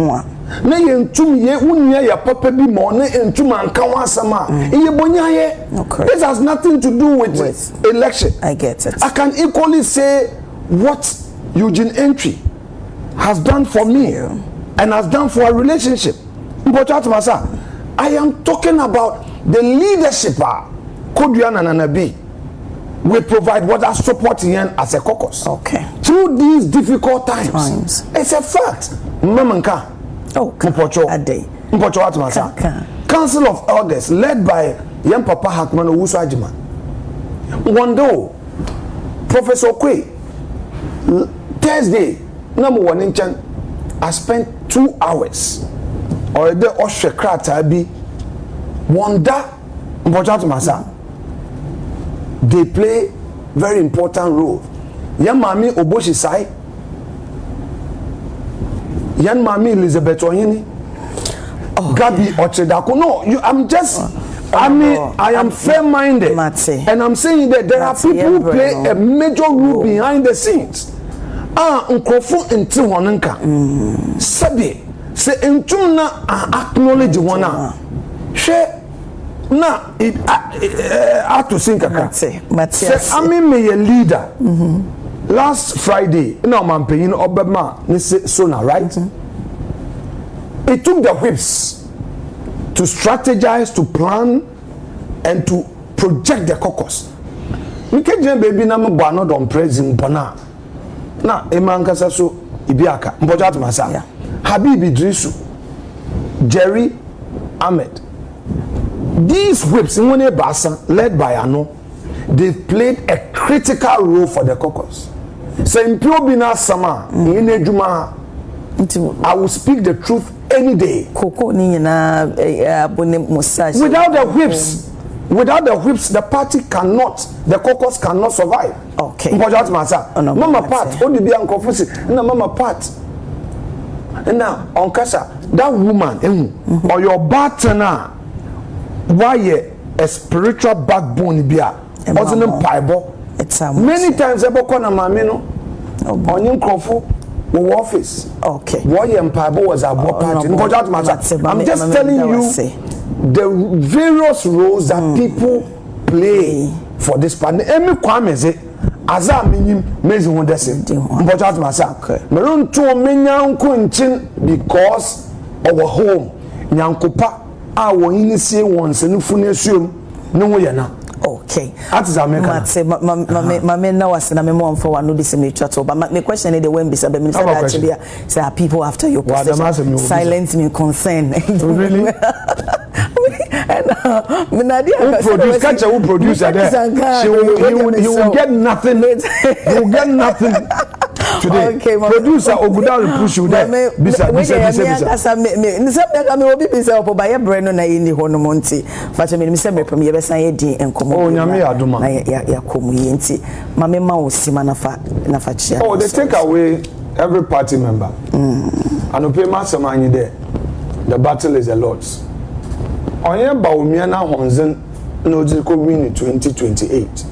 Na yentum ye unya ya papa bi mo na yentum anka wasama. Iye bonya ye. This has nothing to do with election. I get it. I can equally say what Eugene Entry has done for me and has done for our relationship. I am talking about the leadership. Kodrian and Anabi will provide what I support here as a caucus. Okay. Through these difficult times. It's a fact. Mamanka. Oh, Mpocho. Council of Elders led by young Papa Hakman Owusu-Agyemang. One day, Professor Kwe, Thursday, number one in Chan, I spent 2 hours. Or the Oshe Krata be wonder masa. They play very important role. Yan Mami Oboshi Sai, Yan Mami Elizabeth Onyini, Gabi Ochedako. No, I'm just I mean, I am fair-minded, and I'm saying that there are people who play a major role behind the scenes. Nkofo nti honenka. Sabi, se entum na acknowledge one na. She na to sing kaka. Se ami me a leader. Last Friday, no man paying Obama, Sona, right? It took the whips to strategize, to plan, and to project the caucus. We can't just baby na mo bano don president bana. Na eman kasa so ibiaka. Mbojat masa. Habib Idrisu, Jerry Ahmed. These whips in one basa led by Ano, they played a critical role for the caucus. So in pure bina sama in ejuma, I will speak the truth any day. Without the whips, the party cannot, the caucus cannot survive. Okay. Mama Pat, only be unconfused. No, Mama Pat. And now, on Kasa, that woman, or your partner, why a spiritual backbone be a wasn't Bible. Many times, I bought a mamino on your crofo. Office. Okay. Why Bible was a party. I'm just telling you the various roles that people play for this party. Emi kwame ze aza minim mezi wondese. Mbojat masa. Merun to menyanko nchin because our home nyankopa a wo yinisi wonse nufu nesuom no wo ye na. Okay. That is American. Mama now was na memo for one no this me chat but my question is the when be say minister actually say people after your position silence me concern. Really? And who producer there he will get nothing. He will get nothing today. Okay, producer Oguda will push you there. Bisa me obi bisa opo ba ye breno na yini ho no monti fa me say me pem ye be san ye din enkomo oh nyame adoma na ya komu ye nti mame ma osima na fa chia. Oh, they take away every party member. Anope masamanyi there. The battle is the Lord's. Onye Bawumia na honzen no jiko win in 2028.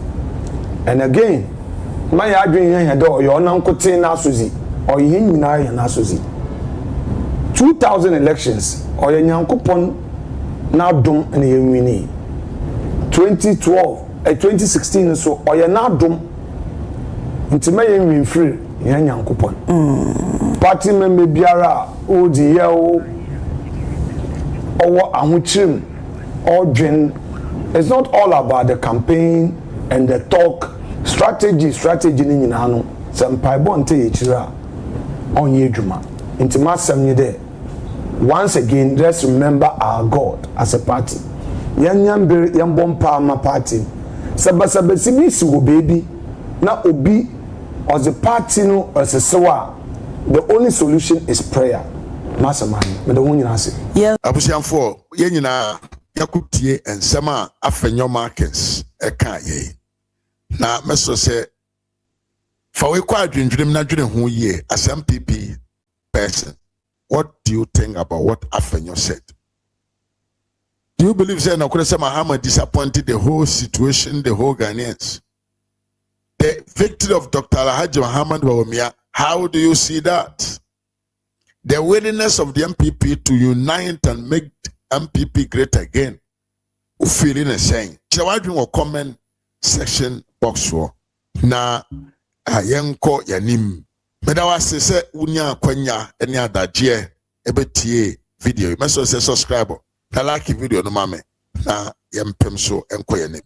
And again, my adwin here do your nankote na sozi or ye nyina ye na sozi. 2000 elections or ye nyankopon na dom na ye wini. 2012 2016 so or ye na dom nti ma ye win free ye nyankopon. Party member biara o di ye o or ahuchim or drin. It's not all about the campaign and the talk strategy ni nyina no sempai bonte yechira onye dwuma intima samye there. Once again, let's remember our God as a party. Yanyambere yambompa ma party sabasaba sibisi wo baby na obi as a party no as a sewa. The only solution is prayer. Masamani me the one nyina se abusiamfo ye nyina yakutie ensema Afeyno markets eka ye na meso se fa we kwa adwendwem na dwene ho ye as MPP person. What do you think about what Afeyno said? Do you believe say na say Mahama disappointed the whole situation, the whole Ghanaians? The victory of Dr. Alhaji Muhammad Bawumia, how do you see that? The willingness of the MPP to unite and make MPP great again. Who feeling a saying? Chawadrin will comment section box for na ayenko yanim. Medawa se unya kwenya any other jie ebetie video. Meso se subscribe. Na like video no mame. Na yempem so enko yanim.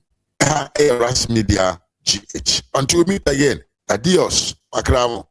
Ras Media GH. Until we meet again. Adios. Makramo.